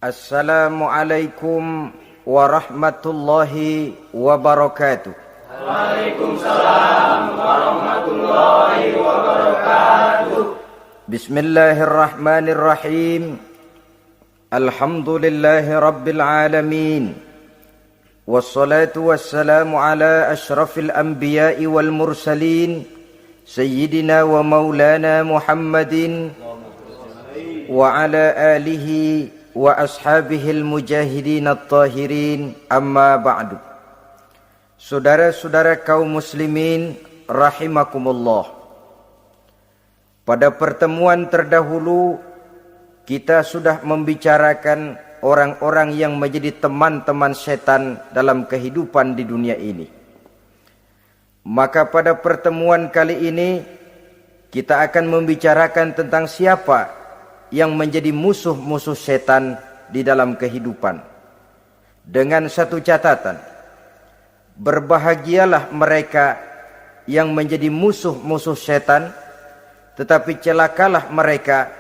Assalamualaikum warahmatullahi wabarakatuh. Waalaikumsalam warahmatullahi wabarakatuh. Bismillahirrahmanirrahim. Alhamdulillahi rabbil alamin. Wassalatu wassalamu ala ashrafil anbiya'i wal mursalin, Sayyidina wa maulana Muhammadin wa ala alihi wa ashabihil mujahidin at-tahirin, amma ba'du. Saudara-saudara kaum muslimin rahimakumullah. Pada pertemuan terdahulu kita sudah membicarakan orang-orang yang menjadi teman-teman setan dalam kehidupan di dunia ini. Maka pada pertemuan kali ini kita akan membicarakan tentang siapa yang menjadi musuh-musuh setan di dalam kehidupan. Dengan satu catatan, berbahagialah mereka yang menjadi musuh-musuh setan, tetapi celakalah mereka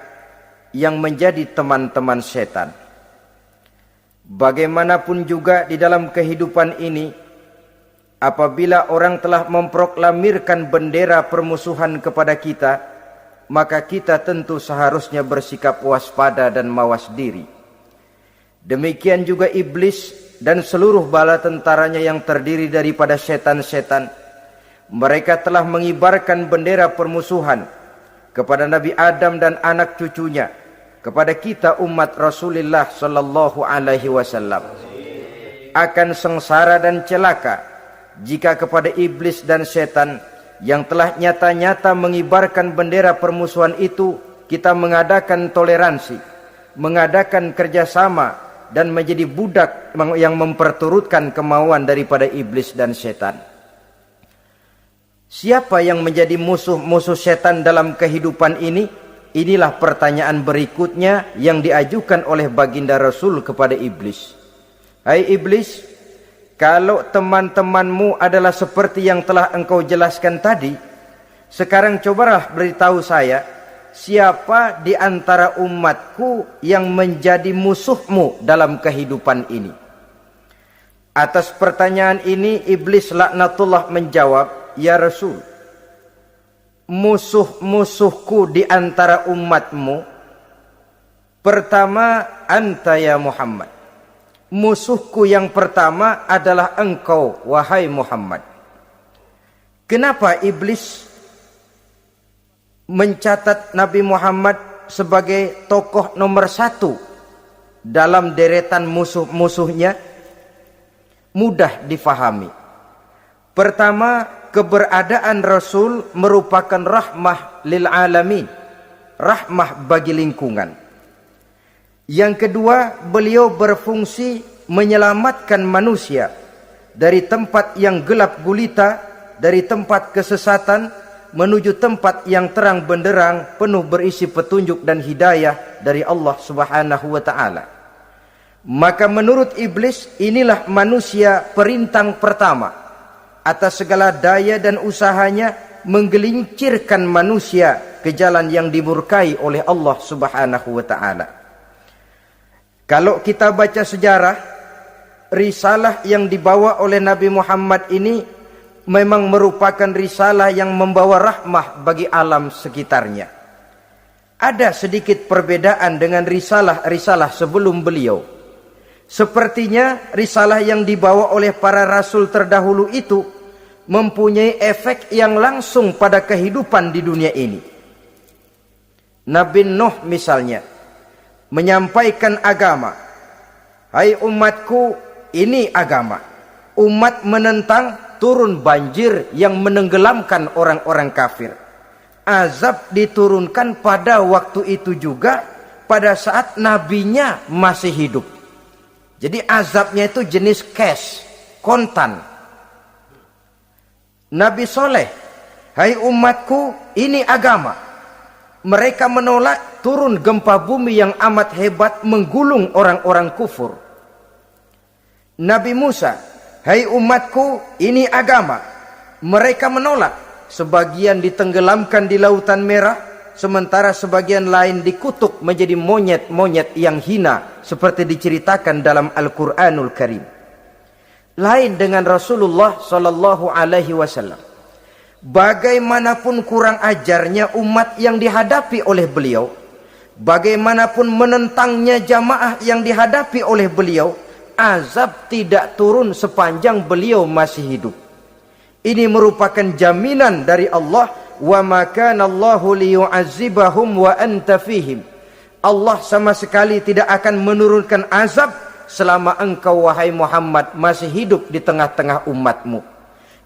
yang menjadi teman-teman setan. Bagaimanapun juga di dalam kehidupan ini, apabila orang telah memproklamirkan bendera permusuhan kepada kita, maka kita tentu seharusnya bersikap waspada dan mawas diri. Demikian juga iblis dan seluruh bala tentaranya yang terdiri daripada setan-setan. Mereka telah mengibarkan bendera permusuhan kepada Nabi Adam dan anak cucunya, kepada kita umat Rasulullah sallallahu alaihi wasallam. Akan sengsara dan celaka jika kepada iblis dan setan yang telah nyata-nyata mengibarkan bendera permusuhan itu kita mengadakan toleransi, mengadakan kerjasama, dan menjadi budak yang memperturutkan kemauan daripada iblis dan setan. Siapa yang menjadi musuh-musuh setan dalam kehidupan ini? Inilah pertanyaan berikutnya yang diajukan oleh baginda Rasul kepada iblis. Hai iblis, kalau teman-temanmu adalah seperti yang telah engkau jelaskan tadi, sekarang cobalah beritahu saya, siapa di antara umatku yang menjadi musuhmu dalam kehidupan ini? Atas pertanyaan ini iblis laknatullah menjawab, ya Rasul, musuh-musuhku di antara umatmu, pertama anta ya Muhammad. Musuhku yang pertama adalah engkau, wahai Muhammad. Kenapa iblis mencatat Nabi Muhammad sebagai tokoh nomor satu dalam deretan musuh-musuhnya? Mudah difahami. Pertama, keberadaan Rasul merupakan rahmah lil alamin, rahmah bagi lingkungan. Yang kedua, beliau berfungsi menyelamatkan manusia dari tempat yang gelap gulita, dari tempat kesesatan menuju tempat yang terang benderang, penuh berisi petunjuk dan hidayah dari Allah Subhanahu wa taala. Maka menurut iblis, inilah manusia perintang pertama atas segala daya dan usahanya menggelincirkan manusia ke jalan yang dimurkai oleh Allah Subhanahu wa taala. Kalau kita baca sejarah, risalah yang dibawa oleh Nabi Muhammad ini memang merupakan risalah yang membawa rahmah bagi alam sekitarnya. Ada sedikit perbedaan dengan risalah-risalah sebelum beliau. Sepertinya risalah yang dibawa oleh para rasul terdahulu itu mempunyai efek yang langsung pada kehidupan di dunia ini. Nabi Nuh misalnya menyampaikan agama. Hai umatku, ini agama. Umat menentang, turun banjir yang menenggelamkan orang-orang kafir. Azab diturunkan pada waktu itu juga, pada saat nabinya masih hidup. Jadi azabnya itu jenis cash, kontan. Nabi Soleh, hai umatku, ini agama. Mereka menolak, turun gempa bumi yang amat hebat menggulung orang-orang kufur. Nabi Musa, hai umatku, ini agama. Mereka menolak, sebagian ditenggelamkan di Lautan Merah, sementara sebagian lain dikutuk turun menjadi monyet-monyet yang hina seperti diceritakan dalam Al-Qur'anul Karim. Lain dengan Rasulullah sallallahu alaihi wasallam. Bagaimanapun kurang ajarnya umat yang dihadapi oleh beliau, bagaimanapun menentangnya jamaah yang dihadapi oleh beliau, azab tidak turun sepanjang beliau masih hidup. Ini merupakan jaminan dari Allah, wa ma kana Allahu liyu'azzibahum wa anta fihim. Allah sama sekali tidak akan menurunkan azab selama engkau wahai Muhammad masih hidup di tengah-tengah umatmu.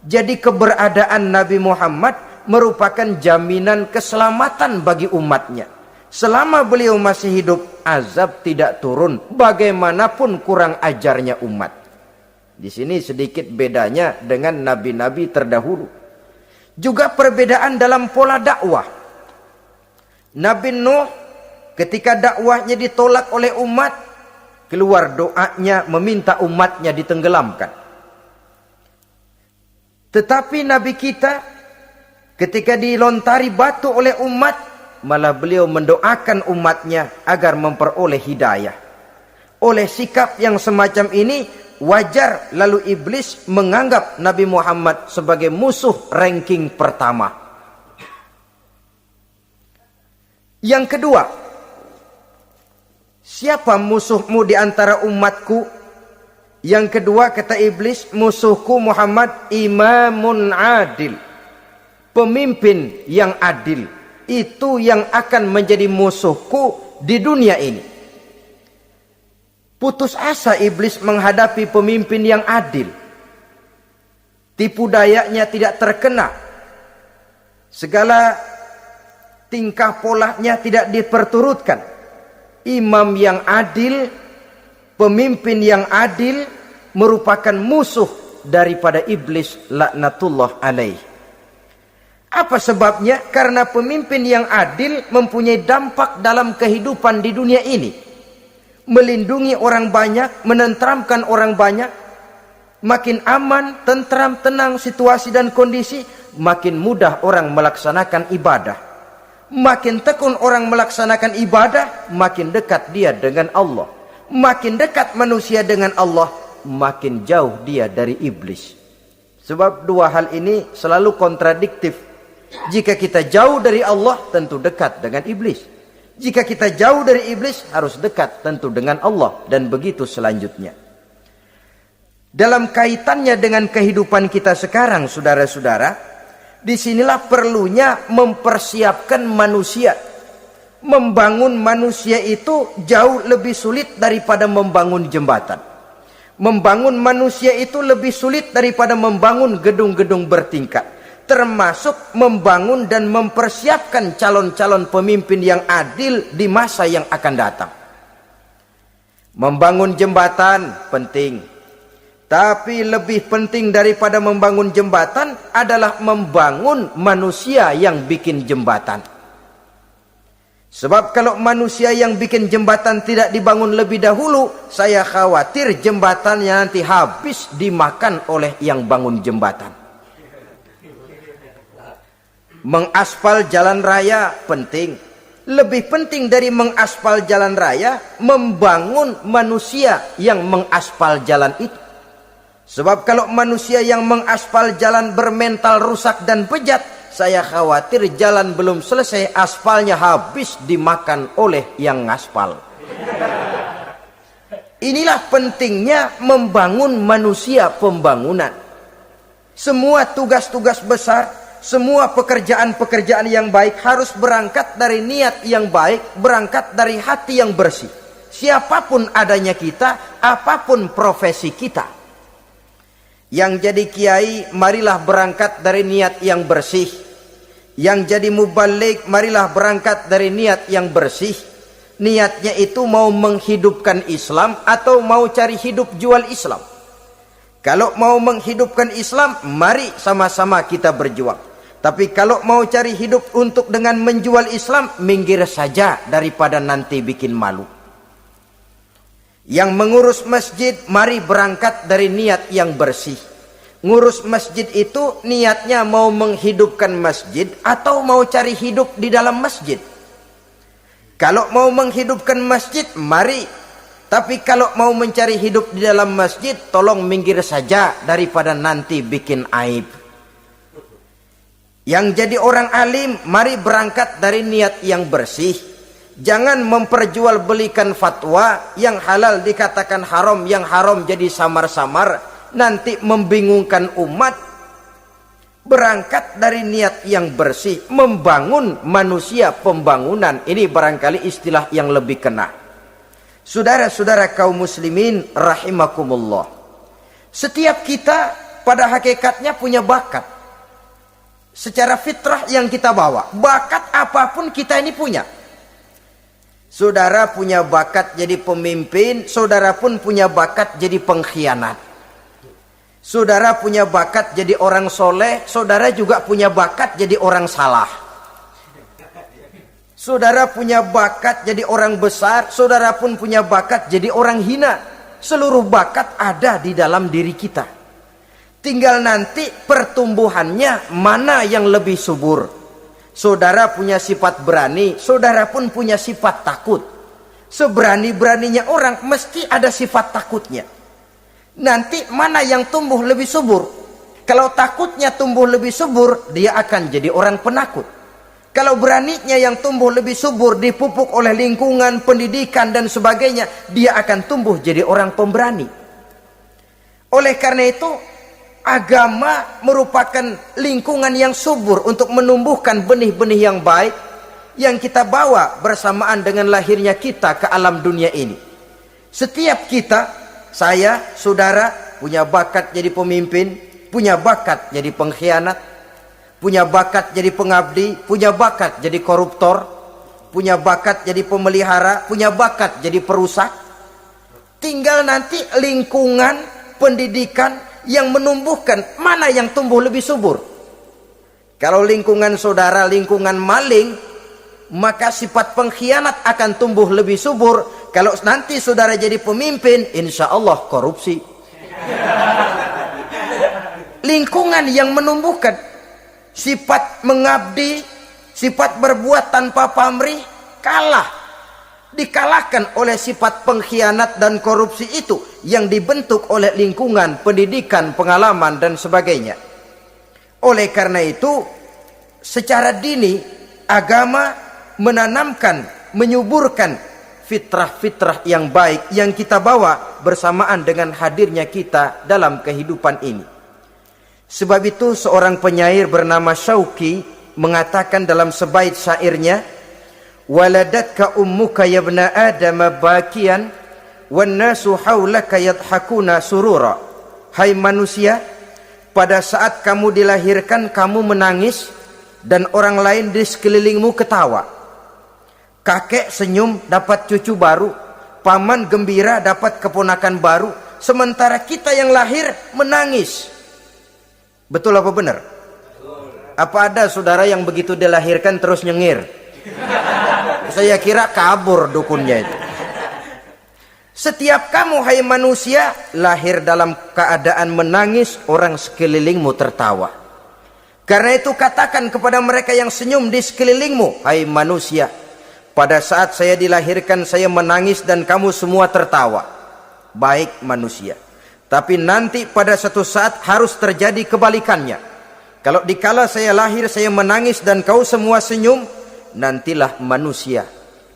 Jadi keberadaan Nabi Muhammad merupakan jaminan keselamatan bagi umatnya. Selama beliau masih hidup, azab tidak turun bagaimanapun kurang ajarnya umat. Di sini sedikit bedanya dengan nabi-nabi terdahulu. Juga perbedaan dalam pola dakwah. Nabi Nuh ketika dakwahnya ditolak oleh umat, keluar doanya meminta umatnya ditenggelamkan. Tetapi Nabi kita ketika dilontari batu oleh umat, malah beliau mendoakan umatnya agar memperoleh hidayah. Oleh sikap yang semacam ini, wajar lalu iblis menganggap Nabi Muhammad sebagai musuh ranking pertama. Yang kedua, siapa musuhmu di antara umatku? Yang kedua kata iblis, musuhku Muhammad imamun adil. Pemimpin yang adil. Itu yang akan menjadi musuhku di dunia ini. Putus asa iblis menghadapi pemimpin yang adil. Tipu dayanya tidak terkena. Segala tingkah polanya tidak diperturutkan. Imam yang adil, pemimpin yang adil merupakan musuh daripada iblis laknatullah alaih. Apa sebabnya? Karena pemimpin yang adil mempunyai dampak dalam kehidupan di dunia ini. Melindungi orang banyak, menenteramkan orang banyak. Makin aman, tentram, tenang situasi dan kondisi, makin mudah orang melaksanakan ibadah. Makin tekun orang melaksanakan ibadah, makin dekat dia dengan Allah. Makin dekat manusia dengan Allah, makin jauh dia dari iblis. Sebab dua hal ini selalu kontradiktif. Jika kita jauh dari Allah, tentu dekat dengan iblis. Jika kita jauh dari iblis, harus dekat tentu dengan Allah. Dan begitu selanjutnya. Dalam kaitannya dengan kehidupan kita sekarang, saudara-saudara, disinilah perlunya mempersiapkan manusia. Membangun manusia itu jauh lebih sulit daripada membangun jembatan. Membangun manusia itu lebih sulit daripada membangun gedung-gedung bertingkat. Termasuk membangun dan mempersiapkan calon-calon pemimpin yang adil di masa yang akan datang. Membangun jembatan penting. Tapi lebih penting daripada membangun jembatan adalah membangun manusia yang bikin jembatan. Sebab kalau manusia yang bikin jembatan tidak dibangun lebih dahulu, saya khawatir jembatannya nanti habis dimakan oleh yang bangun jembatan. Mengaspal jalan raya penting. Lebih penting dari mengaspal jalan raya, membangun manusia yang mengaspal jalan itu. Sebab kalau manusia yang mengaspal jalan bermental rusak dan bejat, saya khawatir jalan belum selesai, aspalnya habis dimakan oleh yang ngaspal. Inilah pentingnya membangun manusia pembangunan. Semua tugas-tugas besar, semua pekerjaan-pekerjaan yang baik harus berangkat dari niat yang baik, berangkat dari hati yang bersih. Siapapun adanya kita, apapun profesi kita. Yang jadi kiai, marilah berangkat dari niat yang bersih. Yang jadi mubalik, marilah berangkat dari niat yang bersih. Niatnya itu mau menghidupkan Islam atau mau cari hidup jual Islam. Kalau mau menghidupkan Islam, mari sama-sama kita berjuang. Tapi kalau mau cari hidup untuk dengan menjual Islam, minggir saja daripada nanti bikin malu. Yang mengurus masjid, mari berangkat dari niat yang bersih. Ngurus masjid itu niatnya mau menghidupkan masjid atau mau cari hidup di dalam masjid. Kalau mau menghidupkan masjid, mari. Tapi kalau mau mencari hidup di dalam masjid, tolong minggir saja daripada nanti bikin aib. Yang jadi orang alim, mari berangkat dari niat yang bersih. Jangan memperjualbelikan fatwa, yang halal dikatakan haram, yang haram jadi samar-samar, nanti membingungkan umat. Berangkat dari niat yang bersih, membangun manusia, pembangunan. Ini barangkali istilah yang lebih kena. Saudara-saudara kaum muslimin rahimakumullah. Setiap kita pada hakikatnya punya bakat. Secara fitrah yang kita bawa, bakat apapun kita ini punya. Saudara punya bakat jadi pemimpin, saudara pun punya bakat jadi pengkhianat. Saudara punya bakat jadi orang soleh, saudara juga punya bakat jadi orang salah. Saudara punya bakat jadi orang besar, saudara pun punya bakat jadi orang hina. Seluruh bakat ada di dalam diri kita. Tinggal nanti pertumbuhannya mana yang lebih subur. Saudara punya sifat berani, saudara pun punya sifat takut. Seberani-beraninya orang mesti ada sifat takutnya. Nanti mana yang tumbuh lebih subur? Kalau takutnya tumbuh lebih subur, dia akan jadi orang penakut. Kalau beraninya yang tumbuh lebih subur, dipupuk oleh lingkungan, pendidikan dan sebagainya, dia akan tumbuh jadi orang pemberani. Oleh karena itu, agama merupakan lingkungan yang subur untuk menumbuhkan benih-benih yang baik yang kita bawa bersamaan dengan lahirnya kita ke alam dunia ini. Setiap kita, saya, saudara, punya bakat jadi pemimpin, punya bakat jadi pengkhianat, punya bakat jadi pengabdi, punya bakat jadi koruptor, punya bakat jadi pemelihara, punya bakat jadi perusak. Tinggal nanti lingkungan, pendidikan yang menumbuhkan mana yang tumbuh lebih subur. Kalau lingkungan saudara lingkungan maling, maka sifat pengkhianat akan tumbuh lebih subur. Kalau nanti saudara jadi pemimpin, insya Allah korupsi. Lingkungan yang menumbuhkan sifat mengabdi, sifat berbuat tanpa pamrih, dikalahkan oleh sifat pengkhianat dan korupsi itu yang dibentuk oleh lingkungan, pendidikan, pengalaman dan sebagainya. Oleh karena itu, secara dini agama menanamkan, menyuburkan fitrah-fitrah yang baik yang kita bawa bersamaan dengan hadirnya kita dalam kehidupan ini. Sebab itu seorang penyair bernama Syauqi mengatakan dalam sebaik syairnya, waladatka ummuka ya ibna adam bakian wan nasu haulaka yadhakuna surura. Hai manusia, pada saat kamu dilahirkan kamu menangis dan orang lain di sekelilingmu ketawa. Kakek senyum dapat cucu baru, paman gembira dapat keponakan baru, sementara kita yang lahir menangis. Betul apa benar? Apa ada saudara yang begitu dilahirkan terus nyengir? Saya kira kabur dukunnya itu. Setiap kamu hai manusia lahir dalam keadaan menangis, orang sekelilingmu tertawa. Karena itu katakan kepada mereka yang senyum di sekelilingmu, hai manusia, pada saat saya dilahirkan saya menangis dan kamu semua tertawa. Baik manusia. Tapi nanti pada satu saat harus terjadi kebalikannya. Kalau dikala saya lahir saya menangis dan kau semua senyum, nantilah manusia.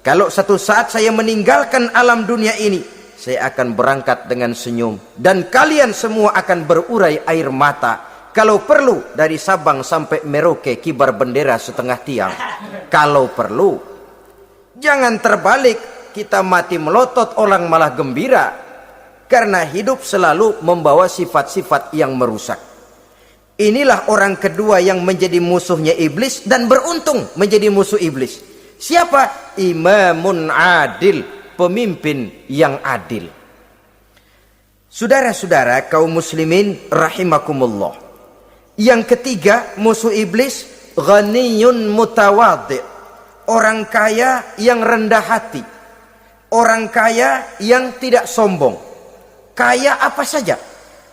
Kalau satu saat saya meninggalkan alam dunia ini, saya akan berangkat dengan senyum. Dan kalian semua akan berurai air mata. Kalau perlu dari Sabang sampai Merauke kibar bendera setengah tiang. Kalau perlu. Jangan terbalik, kita mati melotot orang malah gembira. Karena hidup selalu membawa sifat-sifat yang merusak. Inilah orang kedua yang menjadi musuhnya iblis dan beruntung menjadi musuh iblis. Siapa? Imamun adil, pemimpin yang adil. Saudara-saudara kaum muslimin rahimakumullah. Yang ketiga musuh iblis, ghaniyun mutawadhi, orang kaya yang rendah hati, orang kaya yang tidak sombong. Kaya apa saja,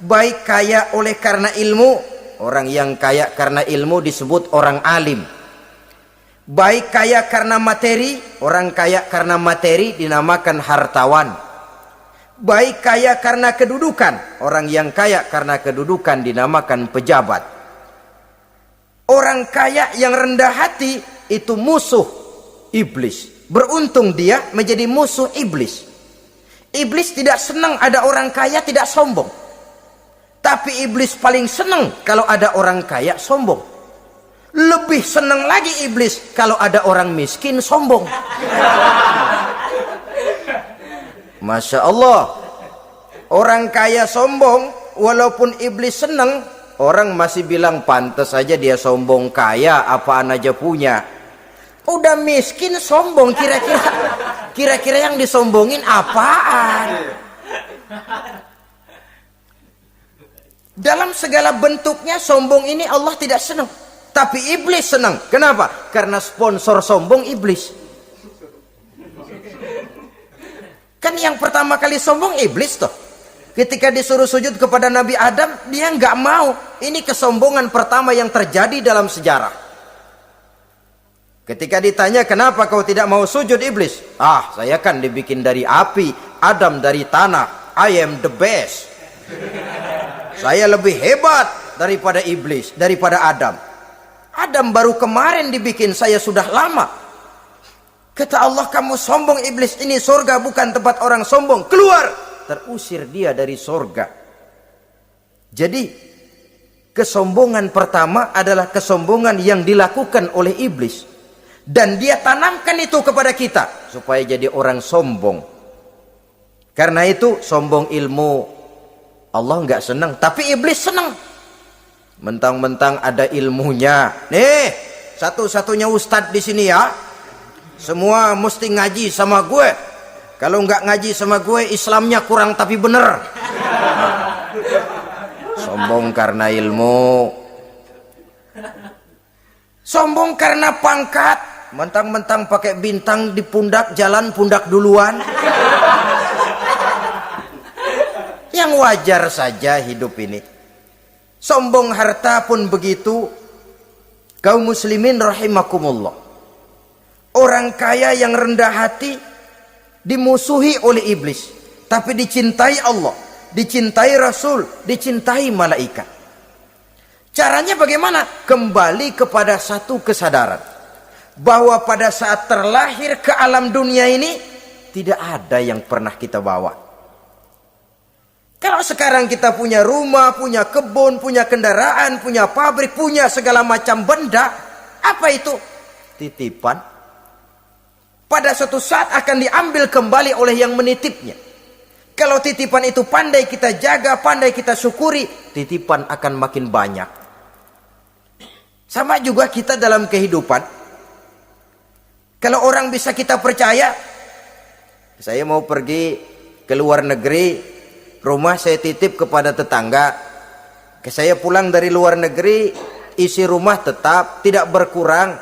baik kaya oleh karena ilmu, orang yang kaya karena ilmu disebut orang alim. Baik kaya karena materi, orang kaya karena materi dinamakan hartawan. Baik kaya karena kedudukan, orang yang kaya karena kedudukan dinamakan pejabat. Orang kaya yang rendah hati itu musuh iblis. Beruntung dia menjadi musuh iblis. Iblis tidak senang ada orang kaya tidak sombong. Tapi iblis paling senang kalau ada orang kaya sombong. Lebih senang lagi iblis kalau ada orang miskin sombong. Masya Allah. Orang kaya sombong, walaupun iblis senang, orang masih bilang pantas saja dia sombong kaya, apaan aja punya. Udah miskin sombong, kira-kira yang disombongin apaan? Dalam segala bentuknya sombong ini Allah tidak senang, tapi iblis senang. Kenapa? Karena sponsor sombong iblis. Kan yang pertama kali sombong iblis toh. Ketika disuruh sujud kepada Nabi Adam, dia nggak mau. Ini kesombongan pertama yang terjadi dalam sejarah. Ketika ditanya, kenapa kau tidak mau sujud iblis? Ah, saya kan dibikin dari api, Adam dari tanah. I am the best. Saya lebih hebat daripada iblis, daripada Adam. Adam baru kemarin dibikin, saya sudah lama. Kata Allah, kamu sombong iblis, ini surga bukan tempat orang sombong. Keluar! Terusir dia dari surga. Jadi kesombongan pertama adalah kesombongan yang dilakukan oleh iblis, dan dia tanamkan itu kepada kita supaya jadi orang sombong. Karena itu sombong ilmu Allah nggak senang, tapi iblis senang. Mentang-mentang ada ilmunya. Nih, satu-satunya ustadz di sini ya. Semua mesti ngaji sama gue. Kalau nggak ngaji sama gue, Islamnya kurang tapi bener. Sombong karena ilmu. Sombong karena pangkat. Mentang-mentang pakai bintang di pundak, jalan pundak duluan. Yang wajar saja hidup ini. Sombong harta pun begitu. Kaum muslimin rahimakumullah. Orang kaya yang rendah hati dimusuhi oleh iblis, tapi dicintai Allah, dicintai Rasul, dicintai malaikat. Caranya bagaimana? Kembali kepada satu kesadaran bahwa pada saat terlahir ke alam dunia ini tidak ada yang pernah kita bawa. Kalau sekarang kita punya rumah, punya kebun, punya kendaraan, punya pabrik, punya segala macam benda, apa itu? Titipan. Pada suatu saat akan diambil kembali oleh yang menitipnya. Kalau titipan itu pandai kita jaga, pandai kita syukuri, titipan akan makin banyak. Sama juga kita dalam kehidupan. Kalau orang bisa kita percaya, saya mau pergi ke luar negeri, rumah saya titip kepada tetangga. Saya pulang dari luar negeri, isi rumah tetap tidak berkurang,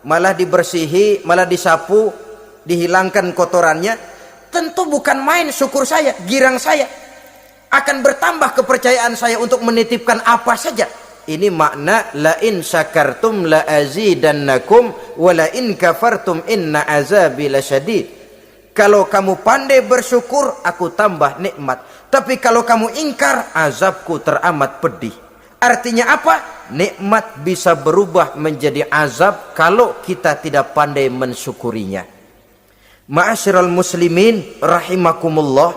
malah dibersihi, malah disapu, dihilangkan kotorannya. Tentu bukan main syukur saya, girang saya. Akan bertambah kepercayaan saya untuk menitipkan apa saja. Ini makna la in syakartum la azidannakum wa la in kafartum inna azabi lasyadid. Kalau kamu pandai bersyukur, aku tambah nikmat. Tapi kalau kamu ingkar, azabku teramat pedih. Artinya apa? Nikmat bisa berubah menjadi azab kalau kita tidak pandai mensyukurinya. Ma'asyiral muslimin rahimakumullah,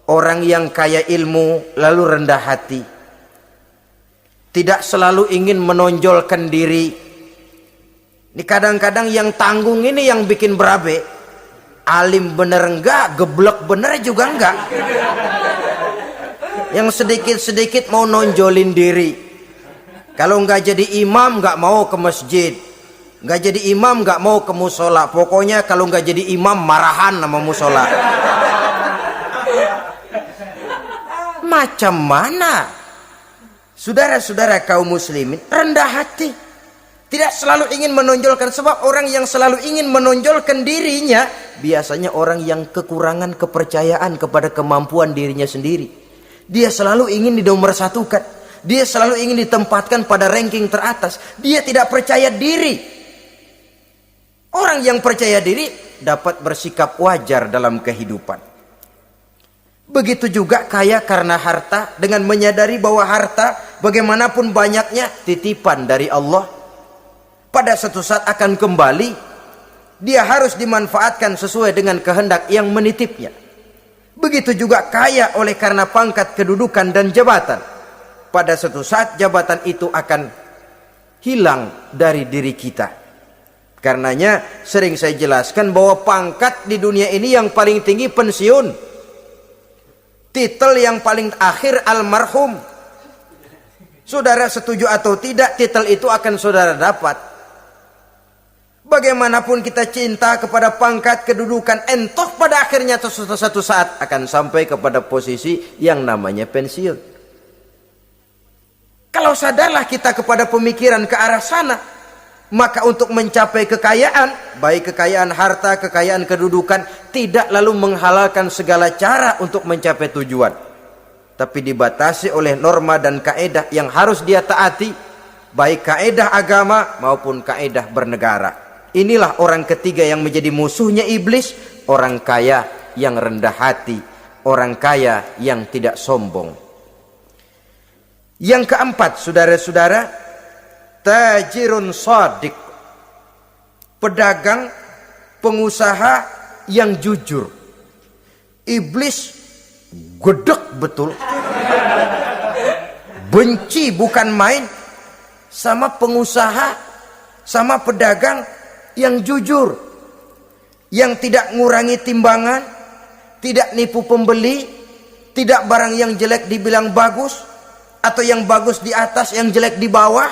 orang yang kaya ilmu lalu rendah hati, tidak selalu ingin menonjolkan diri. Ini kadang-kadang yang tanggung ini yang bikin berabe. Alim bener enggak, geblek bener juga enggak. Yang sedikit-sedikit mau nonjolin diri. Kalau enggak jadi imam enggak mau ke masjid, enggak jadi imam enggak mau ke musola. Pokoknya kalau enggak jadi imam marahan sama musola. Macam mana? Saudara-saudara kaum muslimin, rendah hati. Tidak selalu ingin menonjolkan, sebab orang yang selalu ingin menonjolkan dirinya biasanya orang yang kekurangan kepercayaan kepada kemampuan dirinya sendiri. Dia selalu ingin dinomorsatukan. Dia selalu ingin ditempatkan pada ranking teratas. Dia tidak percaya diri. Orang yang percaya diri dapat bersikap wajar dalam kehidupan. Begitu juga kaya karena harta, dengan menyadari bahwa harta bagaimanapun banyaknya titipan dari Allah. Pada suatu saat akan kembali, dia harus dimanfaatkan sesuai dengan kehendak yang menitipnya. Begitu juga kaya oleh karena pangkat, kedudukan, dan jabatan. Pada suatu saat jabatan itu akan hilang dari diri kita. Karenanya sering saya jelaskan bahwa pangkat di dunia ini yang paling tinggi pensiun. Titel yang paling akhir almarhum. Saudara setuju atau tidak, titel itu akan saudara dapat. Bagaimanapun kita cinta kepada pangkat, kedudukan, entah pada akhirnya satu saat akan sampai kepada posisi yang namanya pensiun. Kalau sadarlah kita kepada pemikiran ke arah sana, maka untuk mencapai kekayaan, baik kekayaan harta, kekayaan kedudukan, tidak lalu menghalalkan segala cara untuk mencapai tujuan, tapi dibatasi oleh norma dan kaedah yang harus dia taati, baik kaedah agama maupun kaedah bernegara. Inilah orang ketiga yang menjadi musuhnya iblis, orang kaya yang rendah hati, orang kaya yang tidak sombong. Yang keempat, saudara-saudara, tajirun shadiq, pedagang, pengusaha yang jujur. Iblis gedek betul, benci bukan main sama pengusaha, sama pedagang yang jujur, yang tidak ngurangi timbangan, tidak nipu pembeli, tidak barang yang jelek dibilang bagus, atau yang bagus di atas yang jelek di bawah,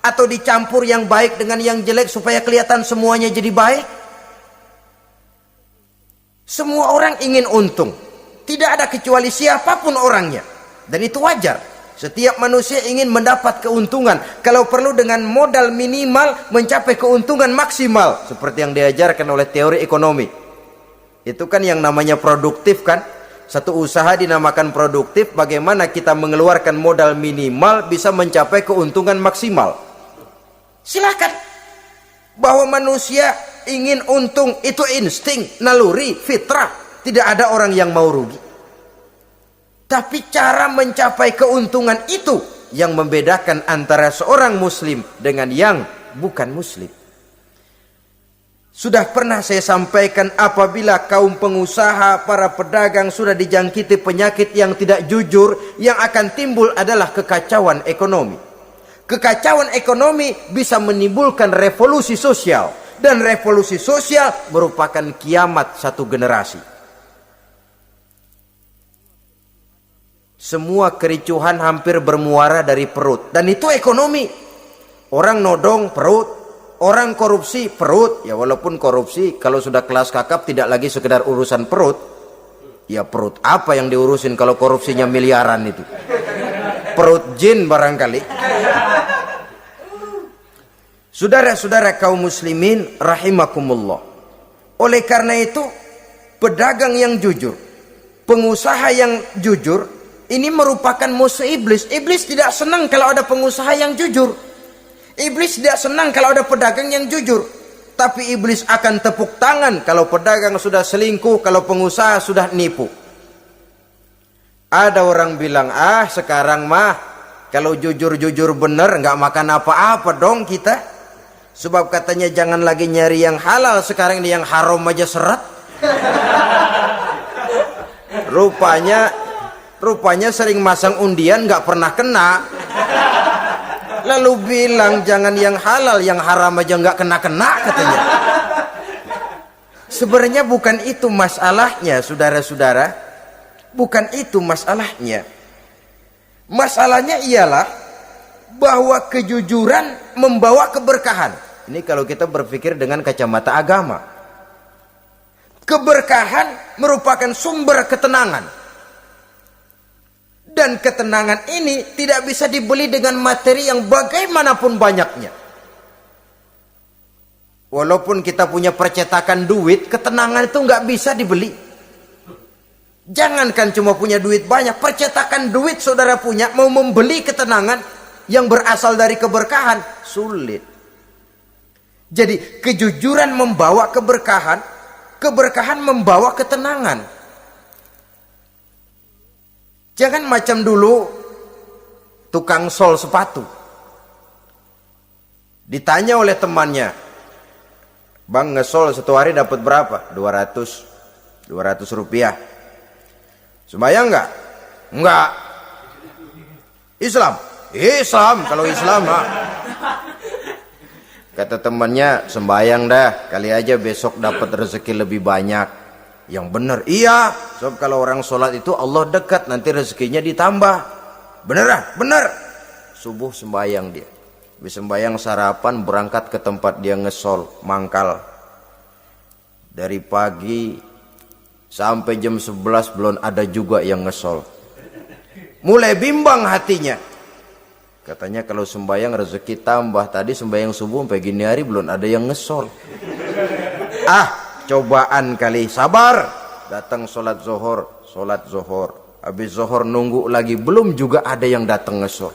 atau dicampur yang baik dengan yang jelek supaya kelihatan semuanya jadi baik. Semua orang ingin untung, tidak ada kecuali siapapun orangnya, dan itu wajar. Setiap manusia ingin mendapat keuntungan, kalau perlu dengan modal minimal mencapai keuntungan maksimal, seperti yang diajarkan oleh teori ekonomi. Itu kan yang namanya produktif kan. Satu usaha dinamakan produktif, bagaimana kita mengeluarkan modal minimal bisa mencapai keuntungan maksimal. Silakan. Bahwa manusia ingin untung itu insting, naluri, fitrah. Tidak ada orang yang mau rugi. Tapi cara mencapai keuntungan itu yang membedakan antara seorang muslim dengan yang bukan muslim. Sudah pernah saya sampaikan, apabila kaum pengusaha, para pedagang sudah dijangkiti penyakit yang tidak jujur, yang akan timbul adalah kekacauan ekonomi. Kekacauan ekonomi bisa menimbulkan revolusi sosial, dan revolusi sosial merupakan kiamat satu generasi. Semua kericuhan hampir bermuara dari perut, dan itu ekonomi. Orang nodong perut, orang korupsi perut. Ya walaupun korupsi kalau sudah kelas kakap tidak lagi sekedar urusan perut. Ya perut apa yang diurusin kalau korupsinya miliaran itu? Perut jin barangkali. Saudara-saudara kaum muslimin rahimakumullah. Oleh karena itu, pedagang yang jujur, pengusaha yang jujur, ini merupakan musuh iblis. Iblis tidak senang kalau ada pengusaha yang jujur. Iblis tidak senang kalau ada pedagang yang jujur. Tapi iblis akan tepuk tangan kalau pedagang sudah selingkuh, kalau pengusaha sudah nipu. Ada orang bilang, sekarang mah kalau jujur-jujur bener nggak makan apa-apa dong kita. Sebab katanya jangan lagi nyari yang halal, sekarang ini yang haram aja seret. Rupanya sering masang undian nggak pernah kena. Lalu bilang jangan yang halal, yang haram aja nggak kena-kena katanya. Sebenarnya bukan itu masalahnya, saudara-saudara. Bukan itu masalahnya. Masalahnya ialah bahwa kejujuran membawa keberkahan. Ini kalau kita berpikir dengan kacamata agama. Keberkahan merupakan sumber ketenangan. Dan ketenangan ini tidak bisa dibeli dengan materi yang bagaimanapun banyaknya. Walaupun kita punya percetakan duit, ketenangan itu nggak bisa dibeli. Jangankan cuma punya duit banyak, percetakan duit saudara punya, mau membeli ketenangan yang berasal dari keberkahan, sulit. Jadi kejujuran membawa keberkahan, keberkahan membawa ketenangan. Jangan macam dulu tukang sol sepatu. Ditanya oleh temannya, "Bang, ngesol satu hari dapat berapa?" 200 rupiah. Sembayang enggak? Enggak. Islam? Islam, kalau Islam mah. Kata temannya, "Sembayang dah, kali aja besok dapat rezeki lebih banyak." Yang benar, iya. Sebab kalau orang sholat itu Allah dekat, nanti rezekinya ditambah. Beneran? Bener. Subuh sembayang dia. Habis sembayang sarapan, berangkat ke tempat dia ngesol, mangkal. Dari pagi sampai jam 11 belum ada juga yang ngesol. Mulai bimbang hatinya. Katanya kalau sembayang rezeki tambah. Tadi sembayang subuh sampai gini hari belum ada yang ngesol. Cobaan kali, sabar. Datang sholat zohor. Habis zohor nunggu lagi, belum juga ada yang datang ngesol.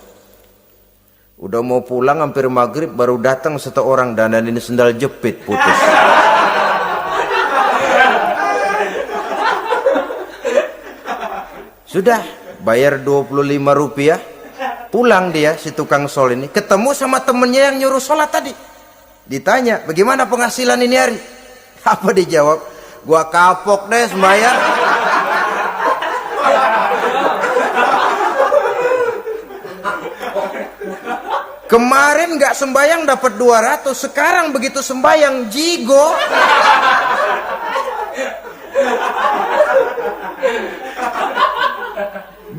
Udah mau pulang hampir maghrib, baru datang satu orang dandanin sendal jepit putus. Sudah bayar 25 rupiah, pulang dia si tukang sol ini, ketemu sama temennya yang nyuruh sholat tadi. Ditanya, "Bagaimana penghasilan ini hari?" Apa dijawab? "Gua kapok deh sembahyang." Kemarin nggak sembayang dapat 200, sekarang begitu sembayang jigo.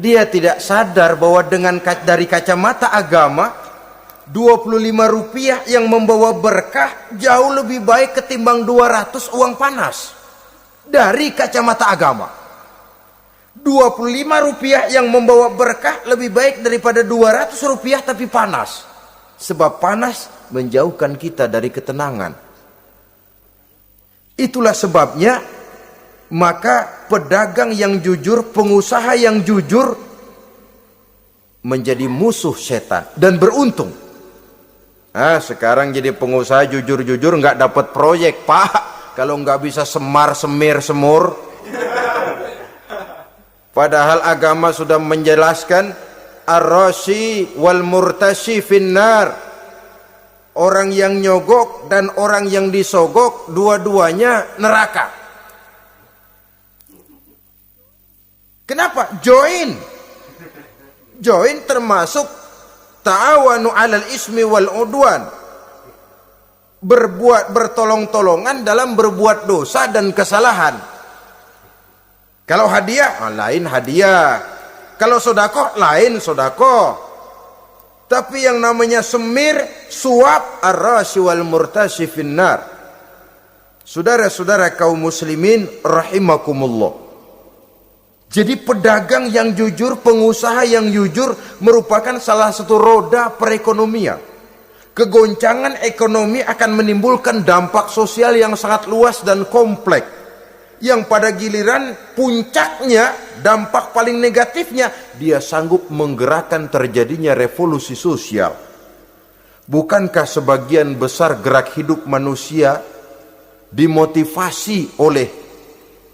Dia tidak sadar bahwa dari kacamata agama, 25 rupiah yang membawa berkah jauh lebih baik ketimbang 200 uang panas. Dari kacamata agama, 25 rupiah yang membawa berkah lebih baik daripada 200 rupiah tapi panas. Sebab panas menjauhkan kita dari ketenangan. Itulah sebabnya maka pedagang yang jujur, pengusaha yang jujur menjadi musuh setan dan beruntung. Sekarang jadi pengusaha jujur-jujur nggak dapat proyek, Pak. Kalau nggak bisa semur. Padahal agama sudah menjelaskan ar-rashi wal murtashi finnar. Orang yang nyogok dan orang yang disogok dua-duanya neraka. Kenapa? Join termasuk ta'awanu 'alal ismi wal udwan. Bertolong-tolongan dalam berbuat dosa dan kesalahan. Kalau hadiah, lain hadiah. Kalau sodako, lain sodako. Tapi yang namanya semir, suap, ar-rashi wal murtashi finnar. Saudara-saudara kaum muslimin rahimakumullah. Jadi pedagang yang jujur, pengusaha yang jujur merupakan salah satu roda perekonomian. Kegoncangan ekonomi akan menimbulkan dampak sosial yang sangat luas dan kompleks. Yang pada giliran puncaknya, dampak paling negatifnya, dia sanggup menggerakkan terjadinya revolusi sosial. Bukankah sebagian besar gerak hidup manusia dimotivasi oleh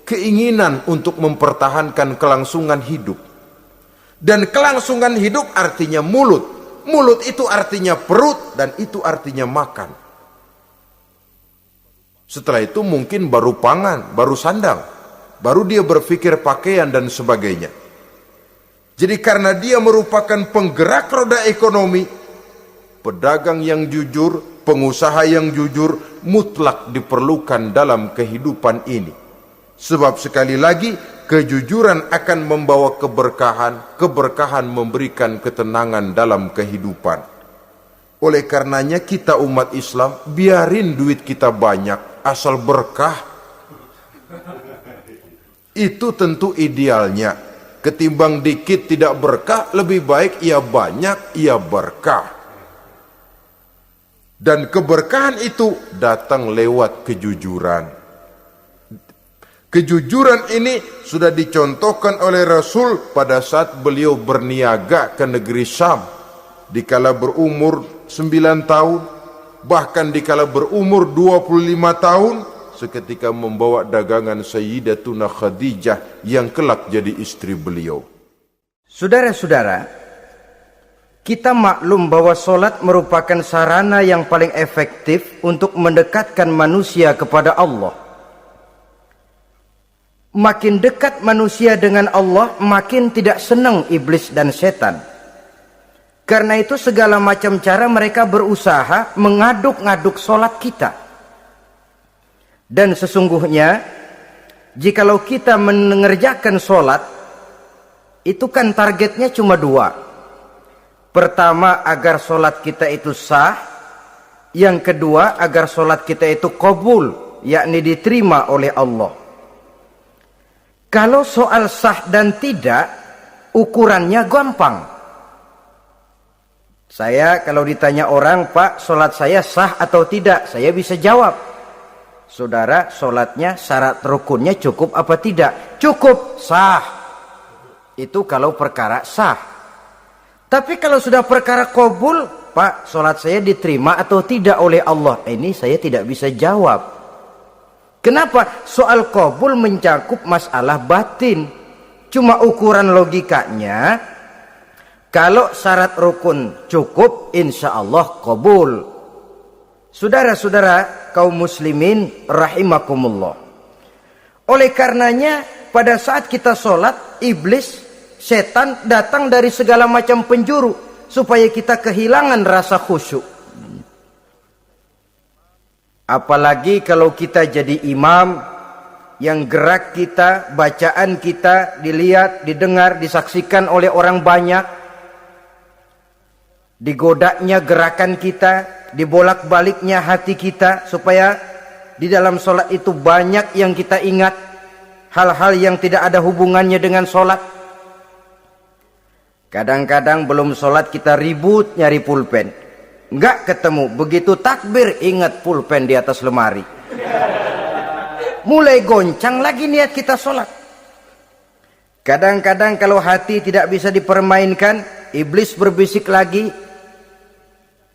keinginan untuk mempertahankan kelangsungan hidup? Dan kelangsungan hidup artinya mulut. Mulut itu artinya perut dan itu artinya makan. Setelah itu mungkin baru pangan, baru sandang, baru dia berpikir pakaian dan sebagainya. Jadi karena dia merupakan penggerak roda ekonomi, pedagang yang jujur, pengusaha yang jujur mutlak diperlukan dalam kehidupan ini. Sebab sekali lagi kejujuran akan membawa keberkahan, keberkahan memberikan ketenangan dalam kehidupan. Oleh karenanya kita umat Islam biarin duit kita banyak asal berkah. Itu tentu idealnya. Ketimbang dikit tidak berkah, lebih baik ia banyak, ia berkah. Dan keberkahan itu datang lewat kejujuran. Kejujuran ini sudah dicontohkan oleh Rasul pada saat beliau berniaga ke negeri Syam. Dikala berumur 9 tahun, bahkan dikala berumur 25 tahun, seketika membawa dagangan Sayyidatuna Khadijah yang kelak jadi istri beliau. Saudara-saudara, kita maklum bahwa solat merupakan sarana yang paling efektif untuk mendekatkan manusia kepada Allah. Makin dekat manusia dengan Allah, makin tidak senang iblis dan setan. Karena itu segala macam cara mereka berusaha mengaduk-ngaduk solat kita. Dan sesungguhnya, jikalau kita mengerjakan solat, itu kan targetnya cuma dua. Pertama, agar solat kita itu sah. Yang kedua, agar solat kita itu qabul, yakni diterima oleh Allah. Kalau soal sah dan tidak, ukurannya gampang. Saya kalau ditanya orang, Pak, solat saya sah atau tidak? Saya bisa jawab. Saudara, solatnya syarat rukunnya cukup apa tidak? Cukup, sah. Itu kalau perkara sah. Tapi kalau sudah perkara qabul, Pak, solat saya diterima atau tidak oleh Allah? Ini saya tidak bisa jawab. Kenapa? Soal qabul mencakup masalah batin. Cuma ukuran logikanya, kalau syarat rukun cukup, insya Allah qabul. Saudara-saudara kaum muslimin rahimakumullah. Oleh karenanya, pada saat kita sholat, iblis, setan datang dari segala macam penjuru supaya kita kehilangan rasa khusyuk. Apalagi kalau kita jadi imam yang gerak kita, bacaan kita dilihat, didengar, disaksikan oleh orang banyak. Digodanya gerakan kita, dibolak-baliknya hati kita, supaya di dalam sholat itu banyak yang kita ingat, hal-hal yang tidak ada hubungannya dengan sholat. Kadang-kadang belum sholat kita ribut nyari pulpen, nggak ketemu, begitu takbir ingat pulpen di atas lemari. Mulai goncang lagi niat kita sholat. Kadang-kadang kalau hati tidak bisa dipermainkan, iblis berbisik lagi.